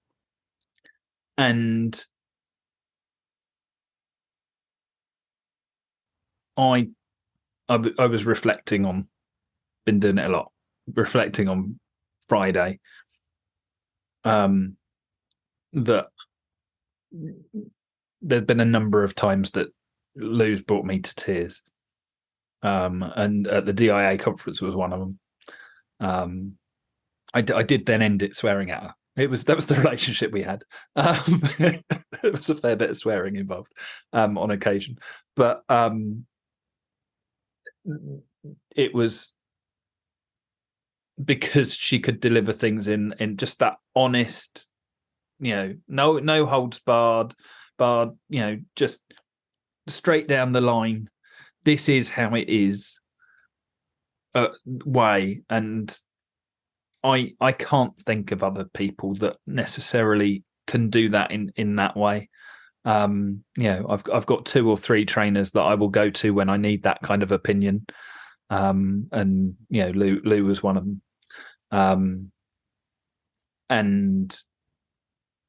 I was reflecting on, been doing it a lot, reflecting on Friday, that there's been a number of times that Lou's brought me to tears. And at the DIA conference was one of them. I did then end it swearing at her. That was the relationship we had. There was a fair bit of swearing involved on occasion, but it was because she could deliver things in just that honest, no holds barred, just straight down the line. This is how it is way. And I can't think of other people that necessarily can do that in that way. I've got 2 or 3 trainers that I will go to when I need that kind of opinion. And Lou was one of them. And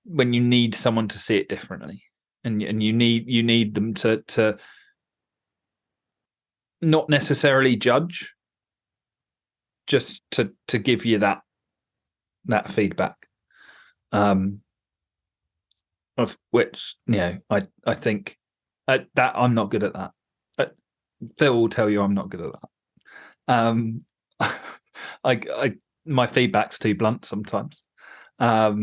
when you need someone to see it differently, and you need them to not necessarily judge, just to give you that feedback, of which I think that I'm not good at that. Phil will tell you I'm not good at that. My feedback's too blunt sometimes. You're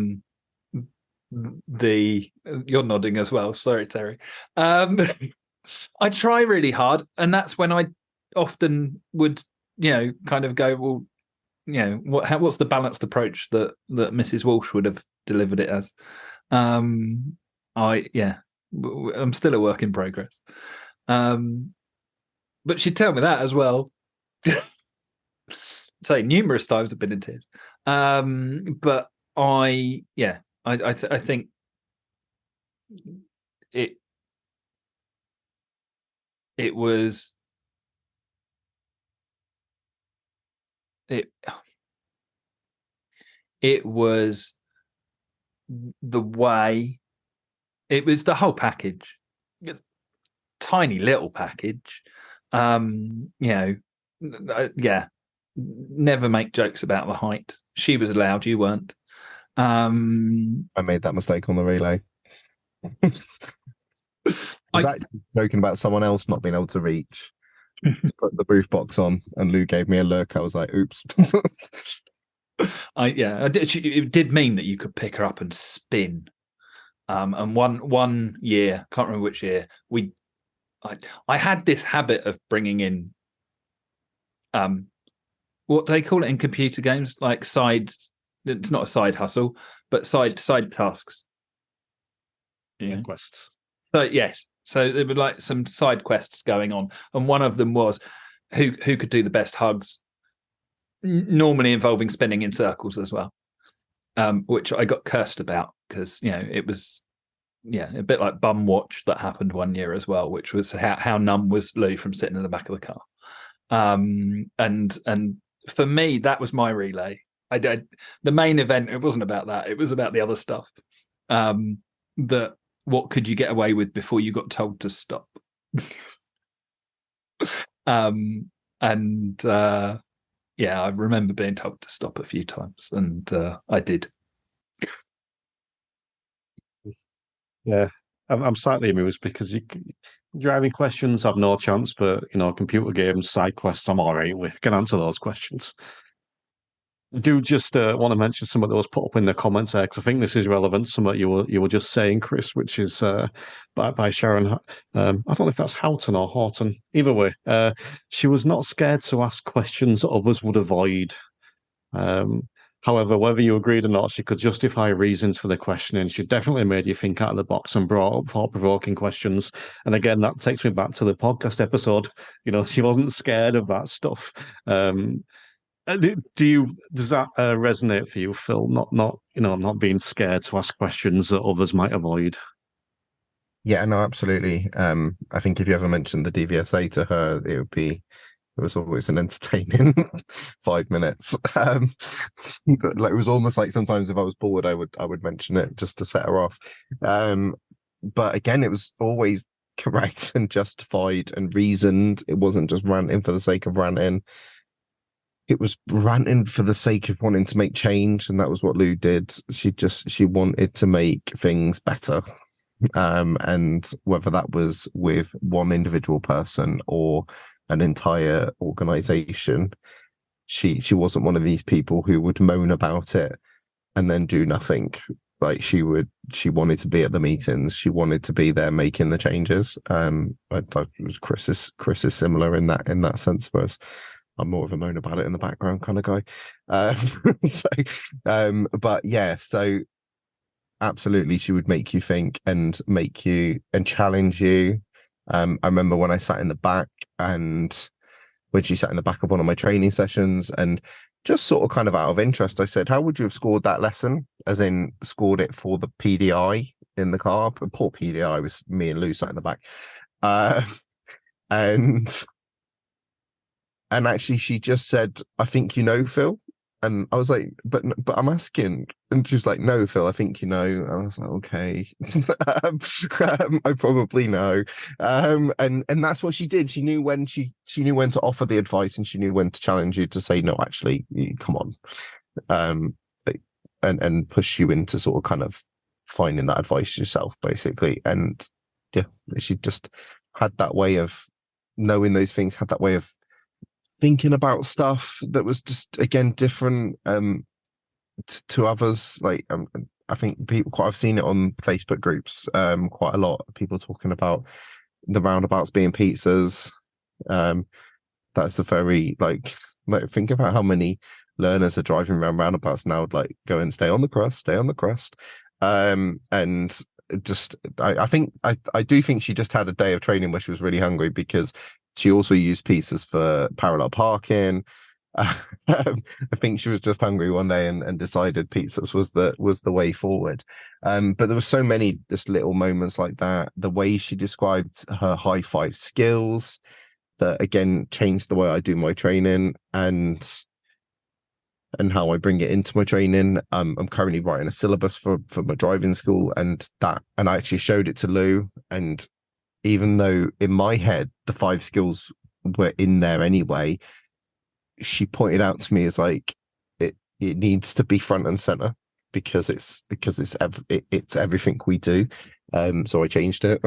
nodding as well. Sorry, Terry. I try really hard, and that's when I often would, kind of go, well, what's the balanced approach that Mrs. Walsh would have delivered it as? I'm still a work in progress. But she'd tell me that as well. Say numerous times I've been in tears. But I think it was the way, it was the whole package, tiny little package, Yeah, never make jokes about the height. She was allowed, you weren't. I made that mistake on the relay. I was actually joking about someone else not being able to reach to put the booth box on, and Lou gave me a look. I was like, "Oops." It did mean that you could pick her up and spin. And one year, can't remember which year, I had this habit of bringing in, what do they call it in computer games? Like it's not a side hustle, but side tasks. Yeah, quests. So yes, so there were like some side quests going on, and one of them was who could do the best hugs, normally involving spinning in circles as well, which I got cursed about because it was a bit like bum watch that happened one year as well, which was how numb was Lou from sitting in the back of the car. And for me, that was my relay. The main event, it wasn't about that. It was about the other stuff. That what could you get away with before you got told to stop? I remember being told to stop a few times, and I did. Yeah, I'm slightly amused because driving questions have no chance, but computer games, side quests, I'm all right. We can answer those questions. I do just want to mention something that was put up in the comments there, because I think this is relevant. Something you were just saying, Chris, which is by Sharon. I don't know if that's Houghton or Horton. Either way, she was not scared to ask questions that others would avoid. However, whether you agreed or not, she could justify reasons for the questioning. She definitely made you think out of the box and brought up thought-provoking questions. And again, that takes me back to the podcast episode. She wasn't scared of that stuff. Does that resonate for you, Phil? Not being scared to ask questions that others might avoid. Yeah, no, absolutely. I think if you ever mentioned the DVSA to her, it was always an entertaining 5 minutes. But it was almost like sometimes if I was bored, I would mention it just to set her off. But again, it was always correct and justified and reasoned. It wasn't just ranting for the sake of ranting. It was ranting for the sake of wanting to make change, and that was what Lou did. She wanted to make things better. And whether that was with one individual person or an entire organization, she wasn't one of these people who would moan about it and then do nothing. Like she wanted to be at the meetings. She wanted to be there making the changes. Chris is similar in that sense, whereas I'm more of a moan about it in the background kind of guy. But yeah, so absolutely, she would make you think and challenge you. I remember when I sat in the back, and when she sat in the back of one of my training sessions, and just sort of kind of out of interest, I said, "How would you have scored that lesson?" As in, scored it for the PDI in the car. Poor PDI, was me and Lou sat in the back, and actually, she just said, "I think Phil." And I was like, but I'm asking. And she was like, "No, Phil, I think you know." And I was like, okay. I probably know. And that's what she did. She knew when she knew when to offer the advice, and she knew when to challenge you to say, "No, actually, come on." And push you into sort of kind of finding that advice yourself, basically. And yeah, she just had that way of knowing those things, had that way of thinking about stuff that was just, again, different to others. Like I think I've seen it on Facebook groups quite a lot, people talking about the roundabouts being pizzas. That's a very like think about how many learners are driving around roundabouts now, like go and stay on the crust. And just I do think she just had a day of training where she was really hungry, because she also used pizzas for parallel parking. I think she was just hungry one day and decided pizzas was the way forward. But there were so many just little moments like that. The way she described her high five skills, that again changed the way I do my training and how I bring it into my training. I'm currently writing a syllabus for my driving school, and I actually showed it to Lou. And even though in my head the 5 skills were in there anyway, she pointed out to me, is like, it needs to be front and center because it's everything we do. So I changed it.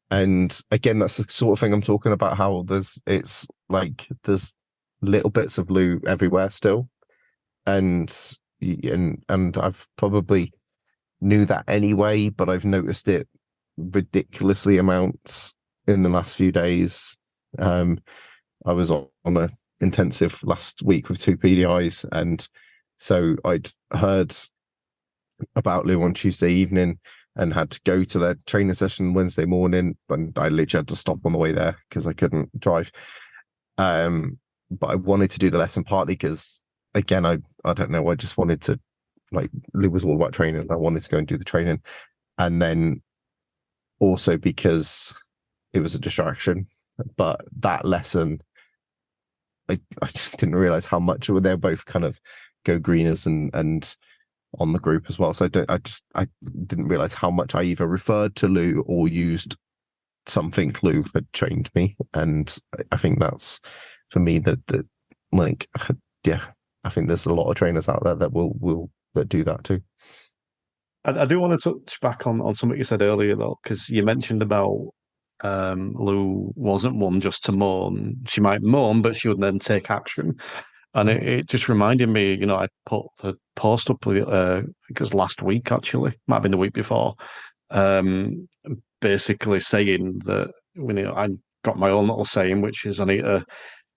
And again, that's the sort of thing I'm talking about, how there's little bits of Lou everywhere still. And I've probably knew that anyway, but I've noticed it ridiculously amounts in the last few days. I was on a intensive last week with 2 PDIs, and so I'd heard about Lou on Tuesday evening and had to go to their training session Wednesday morning, and I literally had to stop on the way there because I couldn't drive. But I wanted to do the lesson partly because, again, I don't know, I just wanted to, like, Lou was all about training. I wanted to go and do the training, and then also because it was a distraction. But that lesson, I didn't realize how much they're both kind of go greeners and on the group as well. So I didn't realize how much I either referred to Lou or used something Lou had trained me. And I think that's, for me, that I think there's a lot of trainers out there that that do that too. I do want to touch back on something you said earlier, though, because you mentioned about Lou wasn't one just to moan. She might moan, but she would then take action. And it just reminded me, I put the post up, I think it was last week, actually, might have been the week before, basically saying that, I got my own little saying, which is I need to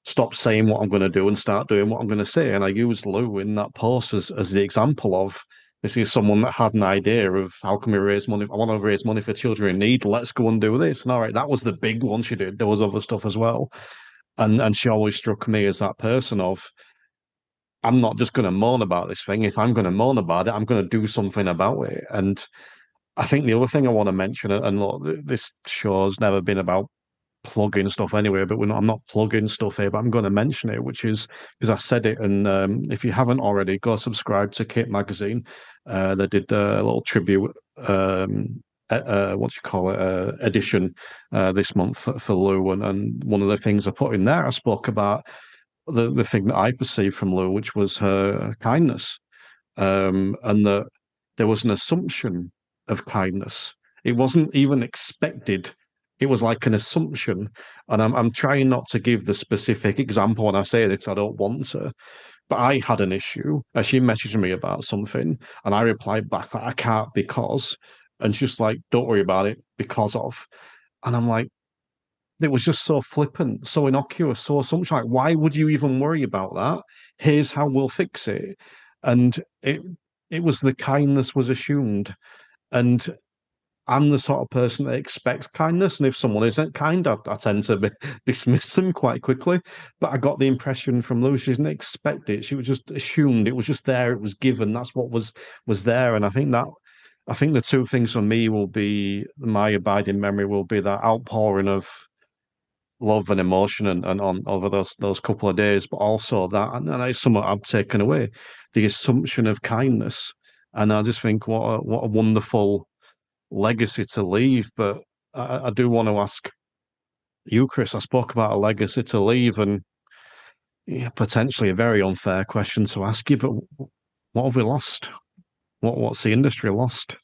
stop saying what I'm going to do and start doing what I'm going to say. And I used Lou in that post as the example of, this is someone that had an idea of, how can we raise money? I want to raise money for children in need. Let's go and do this. And all right, that was the big one she did. There was other stuff as well. And she always struck me as that person of, I'm not just going to moan about this thing. If I'm going to moan about it, I'm going to do something about it. And I think the other thing I want to mention, and look, this show's never been about plugging stuff anyway, but I'm not plugging stuff here, but I'm going to mention it, which is, because I said it, and if you haven't already, go subscribe to Kit Magazine. They did a little tribute, edition this month for Lou, and one of the things I put in there, I spoke about the thing that I perceived from Lou, which was her kindness, and that there was an assumption of kindness. It wasn't even expected. It was like an assumption. And I'm trying not to give the specific example when I say this. I don't want to. But I had an issue. She messaged me about something, and I replied back that I can't because. And she's like, don't worry about it because of. And I'm like, it was just so flippant, so innocuous, so assumption. Like, why would you even worry about that? Here's how we'll fix it. And it was, the kindness was assumed. And I'm the sort of person that expects kindness, and if someone isn't kind, I tend to dismiss them quite quickly. But I got the impression from Lou, she didn't expect it. She was just assumed. It was just there. It was given. That's what was there. And I think the two things for me will be, my abiding memory will be that outpouring of love and emotion and on over those couple of days, but also that, and it's somewhat I've taken away, the assumption of kindness. And I just think what a wonderful legacy to leave. But I do want to ask you, Chris, I spoke about a legacy to leave, and potentially a very unfair question to ask you, but what have we lost? What's the industry lost?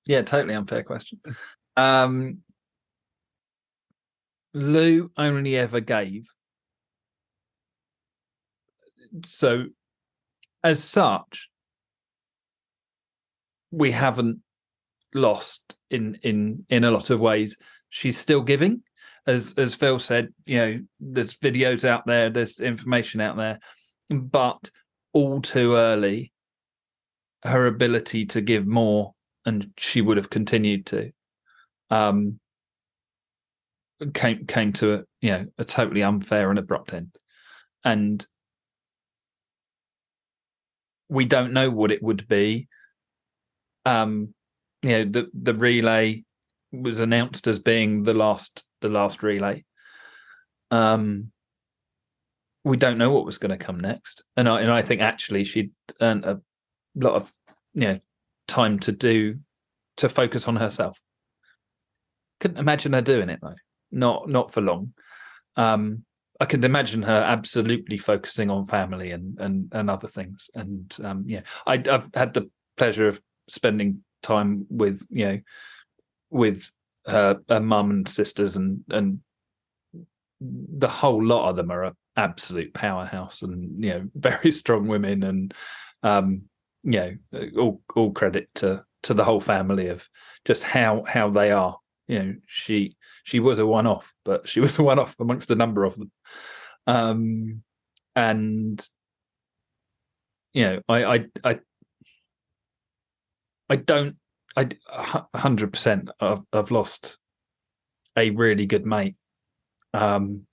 Yeah, totally unfair question. Lou only ever gave. So, as such, we haven't lost in a lot of ways. She's still giving. As Phil said, there's videos out there, there's information out there, but all too early, her ability to give more, and she would have continued to, came to a totally unfair and abrupt end. And we don't know what it would be. The relay was announced as being the last relay. We don't know what was going to come next, and I think actually she'd earned a lot of time to focus on herself Couldn't imagine her doing it though. Not for long. I can imagine her absolutely focusing on family and other things. And I've had the pleasure of spending time with her mum and sisters, and the whole lot of them are an absolute powerhouse, and very strong women, and all credit to the whole family of just how they are. She was a one-off, but she was a one-off amongst a number of them. And I don't. 100%. I've lost a really good mate, and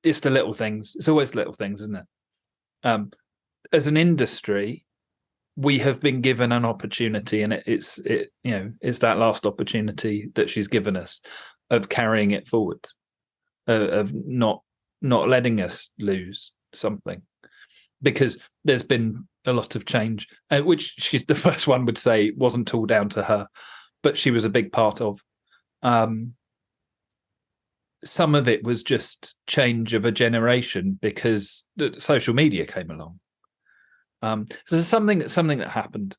it's the little things. It's always little things, isn't it? As an industry, we have been given an opportunity, and it's that last opportunity that she's given us of carrying it forward, of not letting us lose something, because there's been a lot of change, which she's the first one would say wasn't all down to her, but she was a big part of. Some of it was just change of a generation because social media came along. So there's something that happened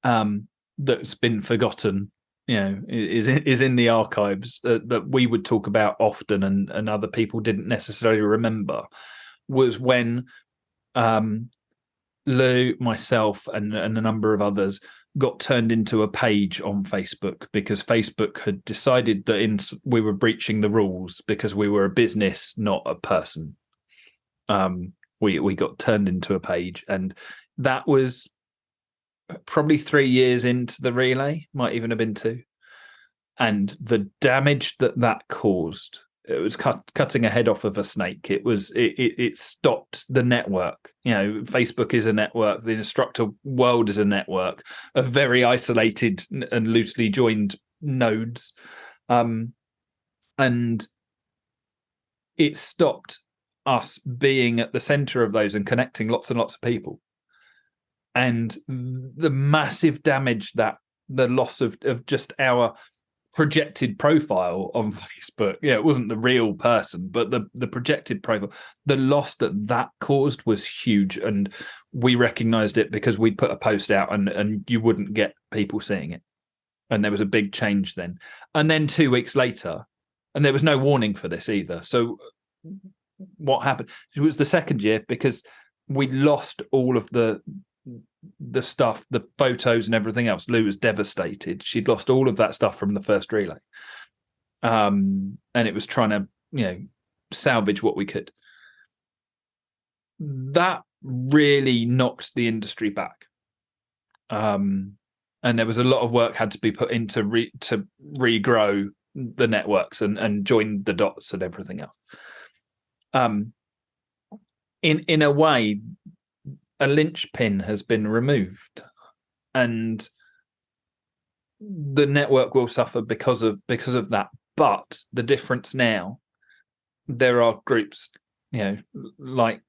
that's been forgotten, is in the archives, that we would talk about often, and other people didn't necessarily remember, was when Lou, myself, and a number of others got turned into a page on Facebook because Facebook had decided that we were breaching the rules because we were a business, not a person. We got turned into a page, and that was probably 3 years into the relay, might even have been 2. And the damage that caused, it was cutting a head off of a snake. It stopped the network. Facebook is a network. The instructor world is a network of very isolated and loosely joined nodes, and it stopped us being at the center of those and connecting lots and lots of people. And the massive damage that the loss of just our projected profile on Facebook, it wasn't the real person, but the projected profile, the loss that caused was huge. And we recognized it because we'd put a post out and you wouldn't get people seeing it. And there was a big change then. And then 2 weeks later, and there was no warning for this either. So what happened? It was the second year, because we lost all of the stuff, the photos and everything else. Lou was devastated. She'd lost all of that stuff from the first relay. And it was trying to, salvage what we could. That really knocks the industry back. And there was a lot of work had to be put into to regrow the networks and join the dots and everything else. In a way, a linchpin has been removed, and the network will suffer because of that. But the difference now, there are groups, like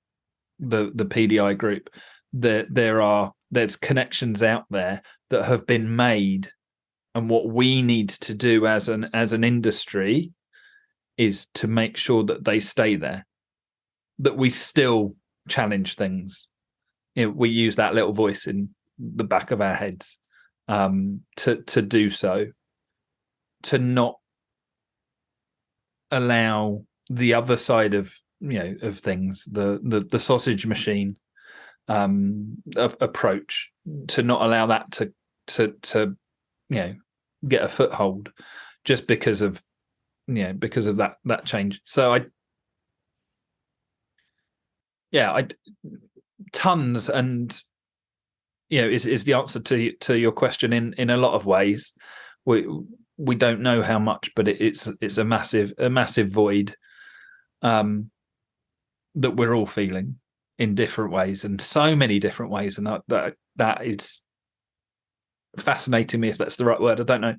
the PDI group, there's connections out there that have been made, and what we need to do as an industry is to make sure that they stay there, that we still challenge things. We use that little voice in the back of our heads to do so, to not allow the other side of things, the sausage machine approach, to not allow that to get a foothold just because of that change. So I tons, and is the answer to your question in a lot of ways. We don't know how much, but it's a massive void that we're all feeling in different ways, and so many different ways, and that is fascinating me, if that's the right word. I don't know.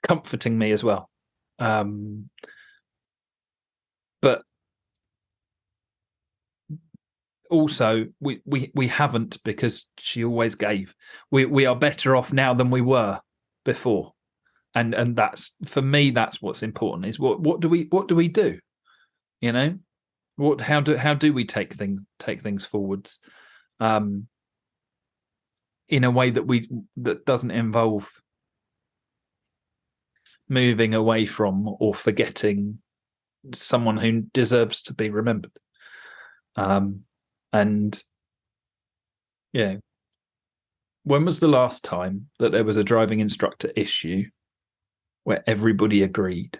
Comforting me as well. But also we haven't, because she always gave. We are better off now than we were before, and that's, for me, that's what's important. Is what do we do? You know, how do we take things forwards, in a way that doesn't involve moving away from or forgetting someone who deserves to be remembered. And yeah, when was the last time that there was a driving instructor issue where everybody agreed?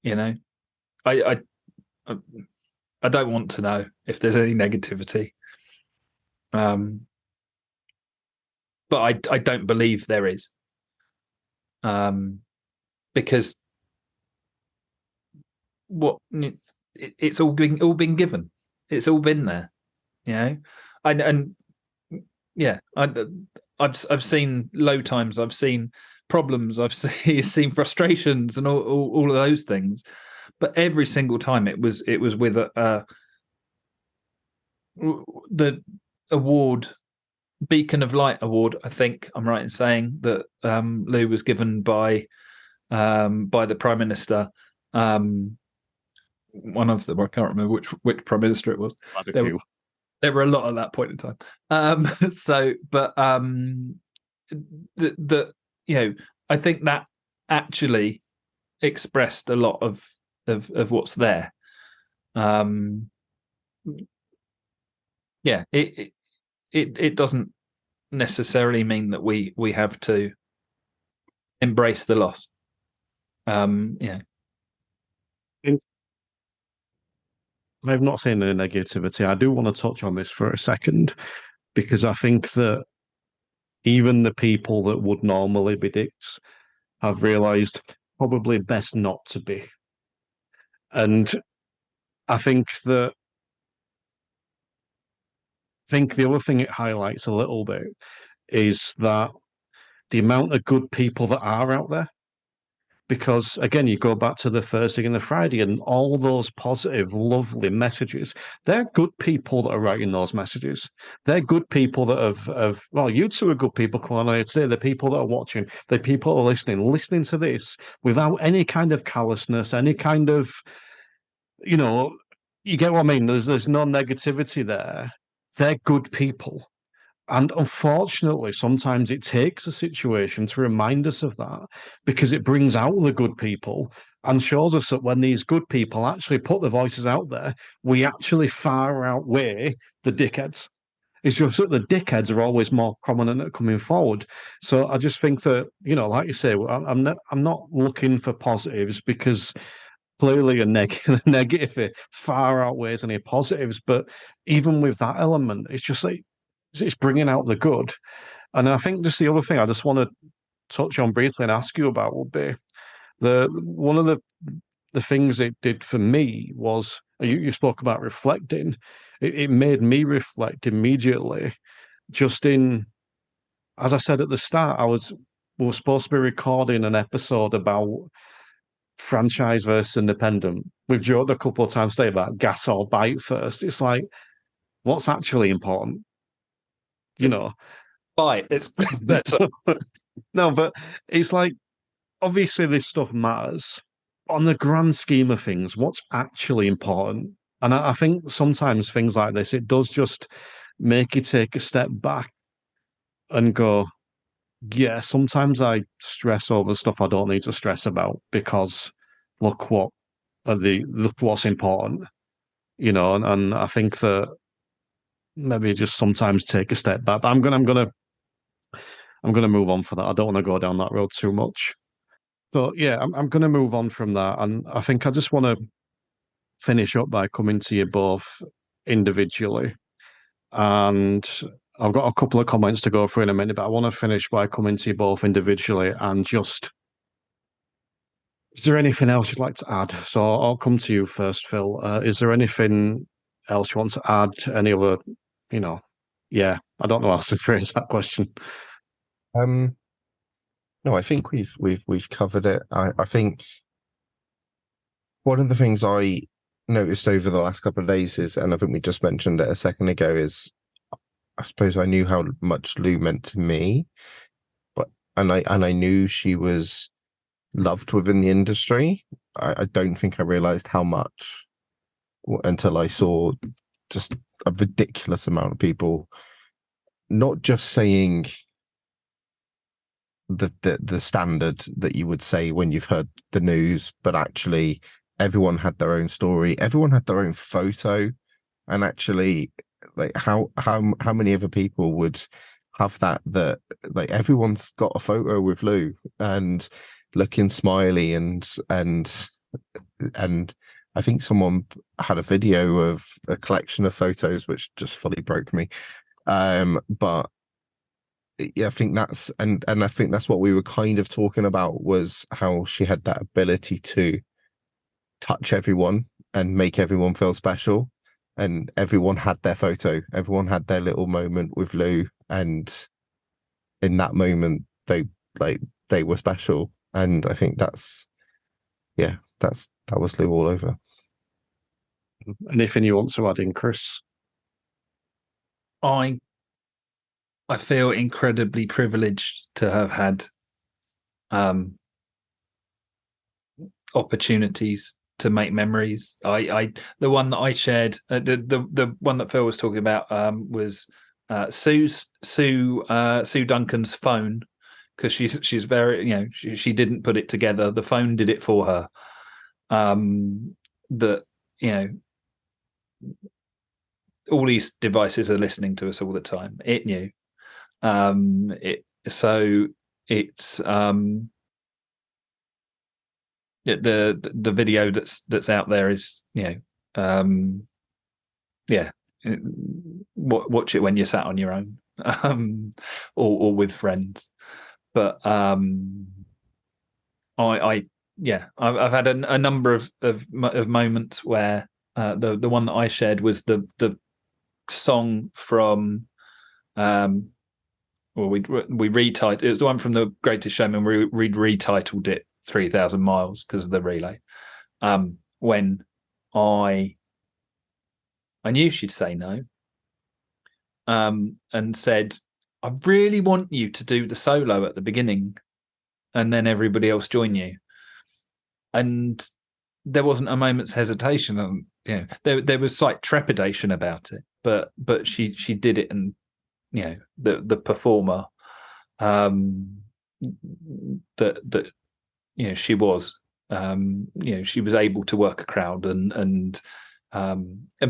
You know, I don't want to know if there's any negativity, but I don't believe there is, because it's all been given. It's all been there, you know. And yeah, I've seen low times, I've seen problems, I've seen frustrations, and all of those things. But every single time it was with the award, Beacon of Light Award. I think I'm right in saying that Lou was given by the Prime Minister. One of them, I can't remember which Prime Minister it was. There were a lot at that point in time. You know, I think that actually expressed a lot of what's there. Yeah, it doesn't necessarily mean that we have to embrace the loss. Yeah. I've not seen any negativity. I do want to touch on this for a second, because I think that even the people that would normally be dicks have realised probably best not to be. And I think the other thing it highlights a little bit is that the amount of good people that are out there. Because again, you go back to the Thursday and the Friday and all those positive, lovely messages. They're good people that are writing those messages. They're good people that have well, you two are good people, Quan. I'd say the people that are watching, the people that are listening to this without any kind of callousness, any kind of, you know, you get what I mean? There's no negativity there. They're good people. And unfortunately, sometimes it takes a situation to remind us of that, because it brings out the good people and shows us that when these good people actually put their voices out there, we actually far outweigh the dickheads. It's just that the dickheads are always more prominent at coming forward. So I just think that, you know, like you say, I'm not looking for positives, because clearly a negative far outweighs any positives. But even with that element, it's just like, it's bringing out the good. And I think just the other thing I just want to touch on briefly and ask you about would be one of the things it did for me was, you spoke about reflecting. It made me reflect immediately. Just in, as I said at the start, we were supposed to be recording an episode about franchise versus independent. We've joked a couple of times today about gas or bite first. It's like, what's actually important? You know, Bye. It's no, but it's like, obviously this stuff matters. On the grand scheme of things, what's actually important? And I think sometimes things like this, it does just make you take a step back and go, yeah, sometimes I stress over stuff I don't need to stress about, because look what's important, you know. And I think that maybe just sometimes take a step back. But I'm gonna move on for that. I don't want to go down that road too much. So yeah, I'm gonna move on from that, and I think I just want to finish up by coming to you both individually. And I've got a couple of comments to go through in a minute, but I want to finish by coming to you both individually and just, is there anything else you'd like to add? So I'll come to you first, Phil. Is there anything else you want to add? Any other, you know, yeah, I don't know how to phrase that question. No, I think we've covered it. I think one of the things I noticed over the last couple of days is, and I think we just mentioned it a second ago, is I suppose I knew how much Lou meant to me, but I knew she was loved within the industry. I don't think I realized how much until I saw just a ridiculous amount of people not just saying the standard that you would say when you've heard the news, but actually everyone had their own story, everyone had their own photo, and actually, like how many other people would have that like everyone's got a photo with Lou and looking smiley and I think someone had a video of a collection of photos which just fully broke me. But yeah, I think that's and I think that's what we were kind of talking about, was how she had that ability to touch everyone and make everyone feel special, and everyone had their photo, everyone had their little moment with Lou, and in that moment they were special. And I think that was Lou all over. Anything you want to add in, Chris? I feel incredibly privileged to have had opportunities to make memories. The one that I shared, the one that Phil was talking about, was Sue Duncan's phone, because she's very, she didn't put it together. The phone did it for her. That all these devices are listening to us all the time. It knew. It's the video that's out there is watch it when you're sat on your own, or with friends. But I've had a number of moments where the one that I shared was the song from we retitled it. Was the one from The Greatest Showman. We retitled it 3,000 Miles because of the relay. When I knew she'd say no, and said, I really want you to do the solo at the beginning and then everybody else join you. And there wasn't a moment's hesitation. There was slight trepidation about it, but she did it, and the performer that she was she was able to work a crowd and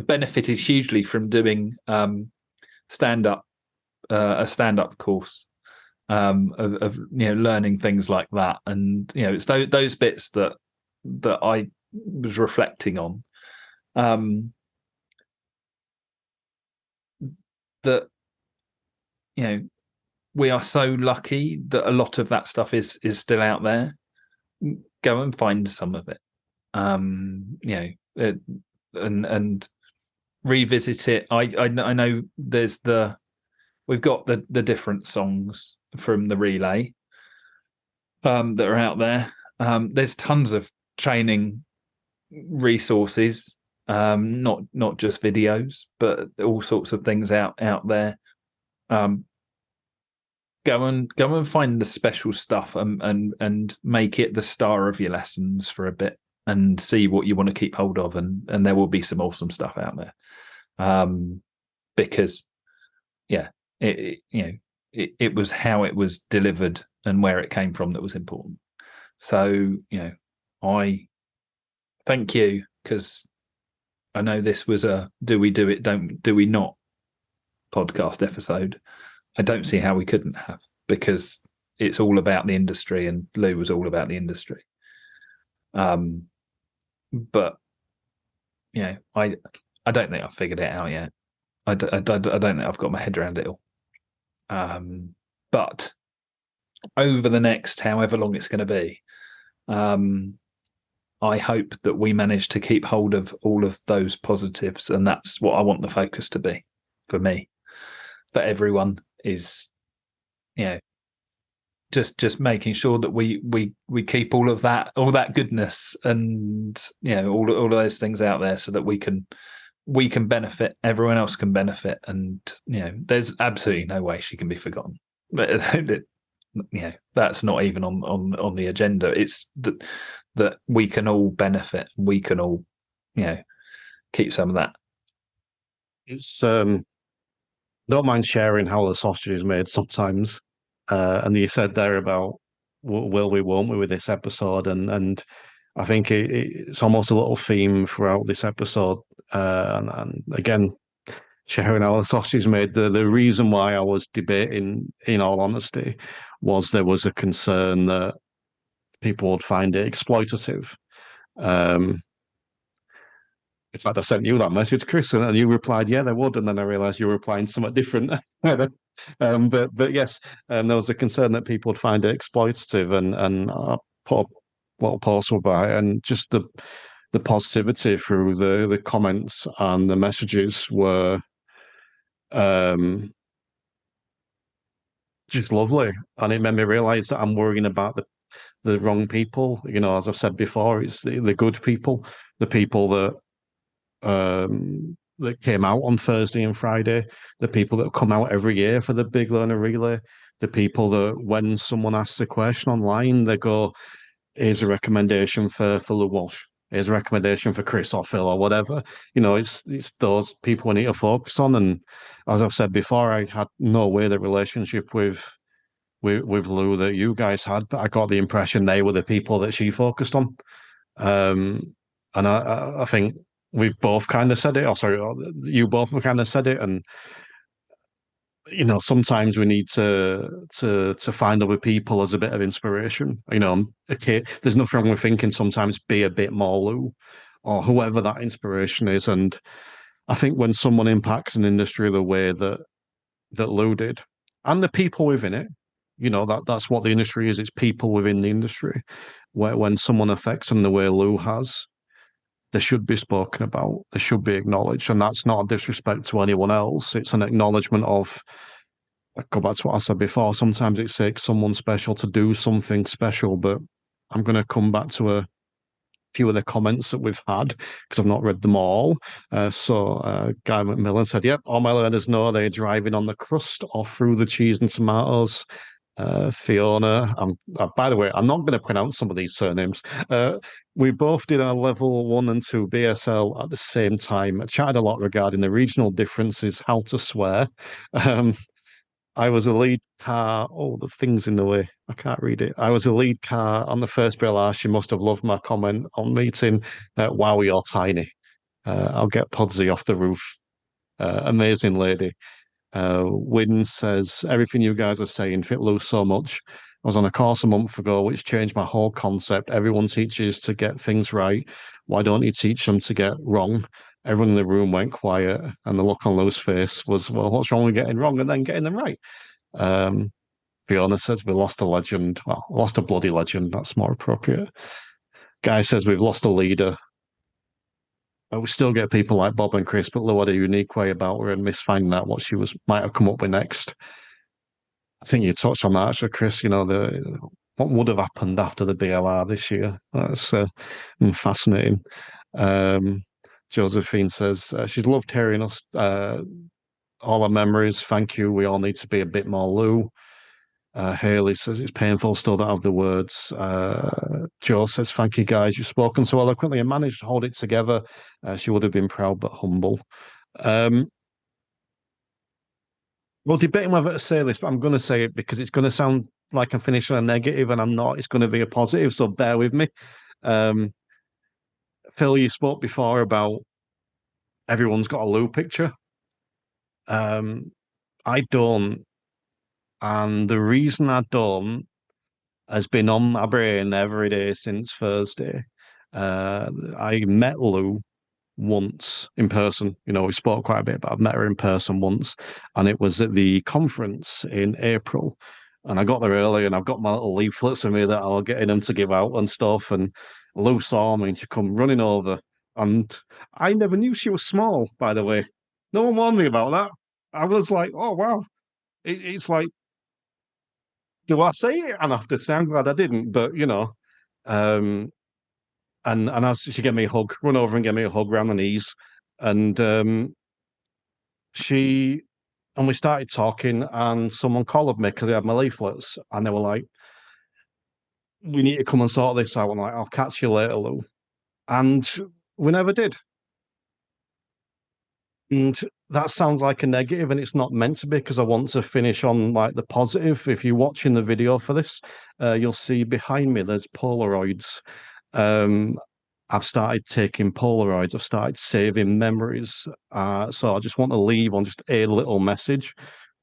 benefited hugely from doing a stand-up course of learning things like that. And it's those bits that I was reflecting on, that we are so lucky that a lot of that stuff is still out there. Go and find some of it, and revisit it. I know we've got the different songs from the relay that are out there. There's tons of training resources, not just videos, but all sorts of things out there. Go and find the special stuff and make it the star of your lessons for a bit, and see what you want to keep hold of, and there will be some awesome stuff out there. Because it was how it was delivered and where it came from that was important. So I thank you, because I know this was a do we do it, do we not podcast episode. I don't see how we couldn't have, because it's all about the industry, and Lou was all about the industry. But I don't think I've figured it out yet. I don't think I've got my head around it all. But over the next however long it's going to be, I hope that we manage to keep hold of all of those positives, and that's what I want the focus to be for me. For everyone is, just making sure that we keep all that goodness and all of those things out there so that we can benefit, everyone else can benefit, and there's absolutely no way she can be forgotten. That's not even on the agenda. It's that we can all benefit, we can all keep some of that. It's don't mind sharing how the sausage is made sometimes. And you said there about will we, won't we with this episode, and I think it's almost a little theme throughout this episode. And again, sharing how the sausage is made. The reason why I was debating, in all honesty, was there was a concern that people would find it exploitative. In fact, I sent you that message, Chris, and you replied, "Yeah, they would." And then I realised you were replying somewhat different. But yes, there was a concern that people would find it exploitative, and I put a little post about it, and just the positivity through the comments and the messages were just lovely, and it made me realise that I'm worrying about the wrong people. As I've said before, it's the good people, the people that came out on Thursday and Friday, the people that come out every year for the Big Learner Relay, the people that when someone asks a question online, they go, "Here's a recommendation for Lou Walsh. Here's a recommendation for Chris or Phil or whatever." It's those people we need to focus on. And as I've said before, I had no way the relationship with Lou that you guys had, but I got the impression they were the people that she focused on. And I think we've both kind of said it, or sorry, you both have kind of said it, and sometimes we need to find other people as a bit of inspiration. Okay, there's nothing wrong with thinking sometimes be a bit more Lou, or whoever that inspiration is. And I think when someone impacts an industry the way that Lou did, and the people within it, that's what the industry is. It's people within the industry. When someone affects them the way Lou has, they should be spoken about. They should be acknowledged. And that's not a disrespect to anyone else. It's an acknowledgement of, I go back to what I said before, sometimes it takes someone special to do something special. But I'm going to come back to a few of the comments that we've had, because I've not read them all. Guy McMillan said, "Yep, all my learners know they're driving on the crust or through the cheese and tomatoes." Fiona, by the way, I'm not going to pronounce some of these surnames. We both did our level 1 and 2 BSL at the same time. I chatted a lot regarding the regional differences, how to swear. I was a lead car. Oh, the thing's in the way. I can't read it. I was a lead car on the first BLR. She must have loved my comment on meeting. Wow, you're tiny. I'll get Podsy off the roof. Amazing lady. Wynn says, "Everything you guys are saying fit Lou so much. I was on a course a month ago which changed my whole concept. Everyone teaches to get things right. Why don't you teach them to get wrong?" Everyone in the room went quiet, and the look on Lou's face was, "Well, what's wrong with getting wrong and then getting them right?" Fiona says, "We lost a legend." Well, lost a bloody legend. That's more appropriate. Guy says, "We've lost a leader." We still get people like Bob and Chris, but Lou had a unique way about her and miss finding out what she might have come up with next. I think you touched on that, actually, Chris. What would have happened after the BLR this year. That's fascinating. Josephine says she's loved hearing us, all our memories. Thank you. We all need to be a bit more Lou. Haley says it's painful, still don't have the words. Joe says, "Thank you guys, you've spoken so eloquently and managed to hold it together." She would have been proud but humble. Well, debating whether to say this, but I'm going to say it because it's going to sound like I'm finishing a negative, and I'm not. It's going to be a positive, so bear with me. Phil, you spoke before about everyone's got a Lou picture. I don't. And the reason I don't has been on my brain every day since Thursday. I met Lou once in person. We spoke quite a bit, but I've met her in person once, and it was at the conference in April. And I got there early, and I've got my little leaflets with me that I'll get them to give out and stuff. And Lou saw me, and she come running over. And I never knew she was small, by the way. No one warned me about that. I was like, oh, wow. It's like, do I say it? And I have to say, I'm glad I didn't. But, you know, and as she gave me a hug, run over and give me a hug around the knees. And we started talking, and someone collared me because they had my leaflets, and they were like, we need to come and sort this out. I'm like, I'll catch you later, Lou. And we never did. And that sounds like a negative, and it's not meant to be, because I want to finish on like the positive. If you're watching the video for this, you'll see behind me there's Polaroids. I've started taking Polaroids. I've started saving memories. So I just want to leave on just a little message.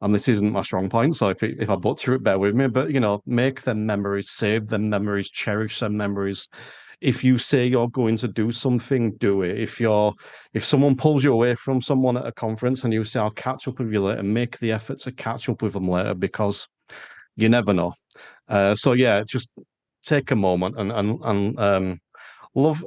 And this isn't my strong point, so if I butcher it, bear with me. But, you know, make them memories, save them memories, cherish them memories. If you say you're going to do something, do it. If someone pulls you away from someone at a conference and you say, I'll catch up with you later, make the effort to catch up with them later, because you never know. So yeah, just take a moment and love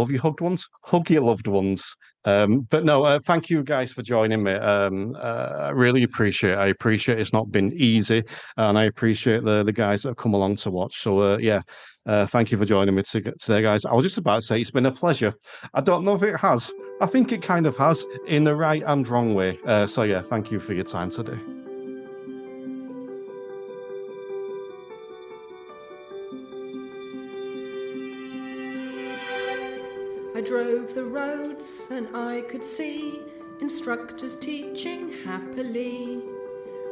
your hugged ones, hug your loved ones. But no, thank you guys for joining me. I really appreciate it. I appreciate it's not been easy, and I appreciate the guys that have come along to watch. So yeah, thank you for joining me today, guys. I was just about to say it's been a pleasure. I don't know if it has. I think it kind of has, in the right and wrong way. So yeah, thank you for your time today. I drove the roads and I could see instructors teaching happily,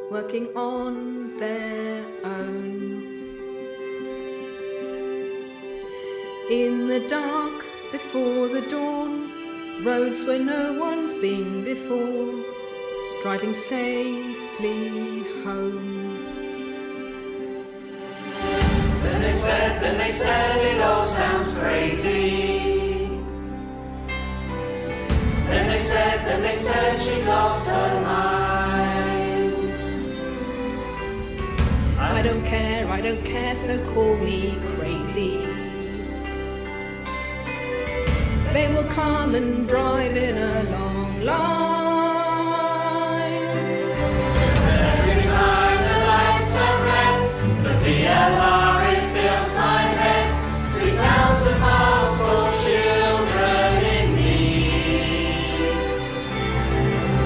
working on their own. In the dark before the dawn, roads where no one's been before, driving safely home. Then they said it all sounds crazy. Then they said she's lost her mind. I don't care, so call me crazy. They will come and drive in a long line. Every time the lights turn red, the BLR, it fills my head. 3,000 miles for children in need.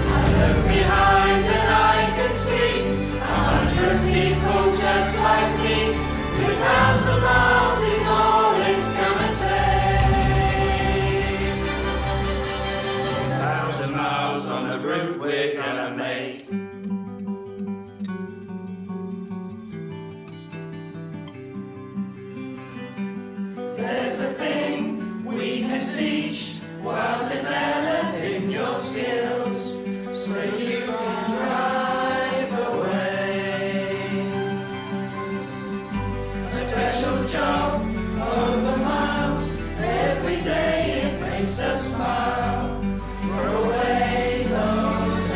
I look behind and I can see 100 people just like me. 3,000 miles is all it's gonna take. 1,000 miles on the route we're gonna make. There's a thing we can teach while developing your skills, so you can drive away. A special job over miles, every day it makes us smile. Throw away those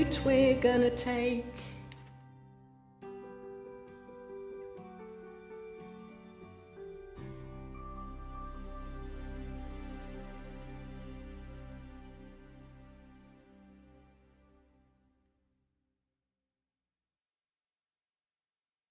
route we're gonna take.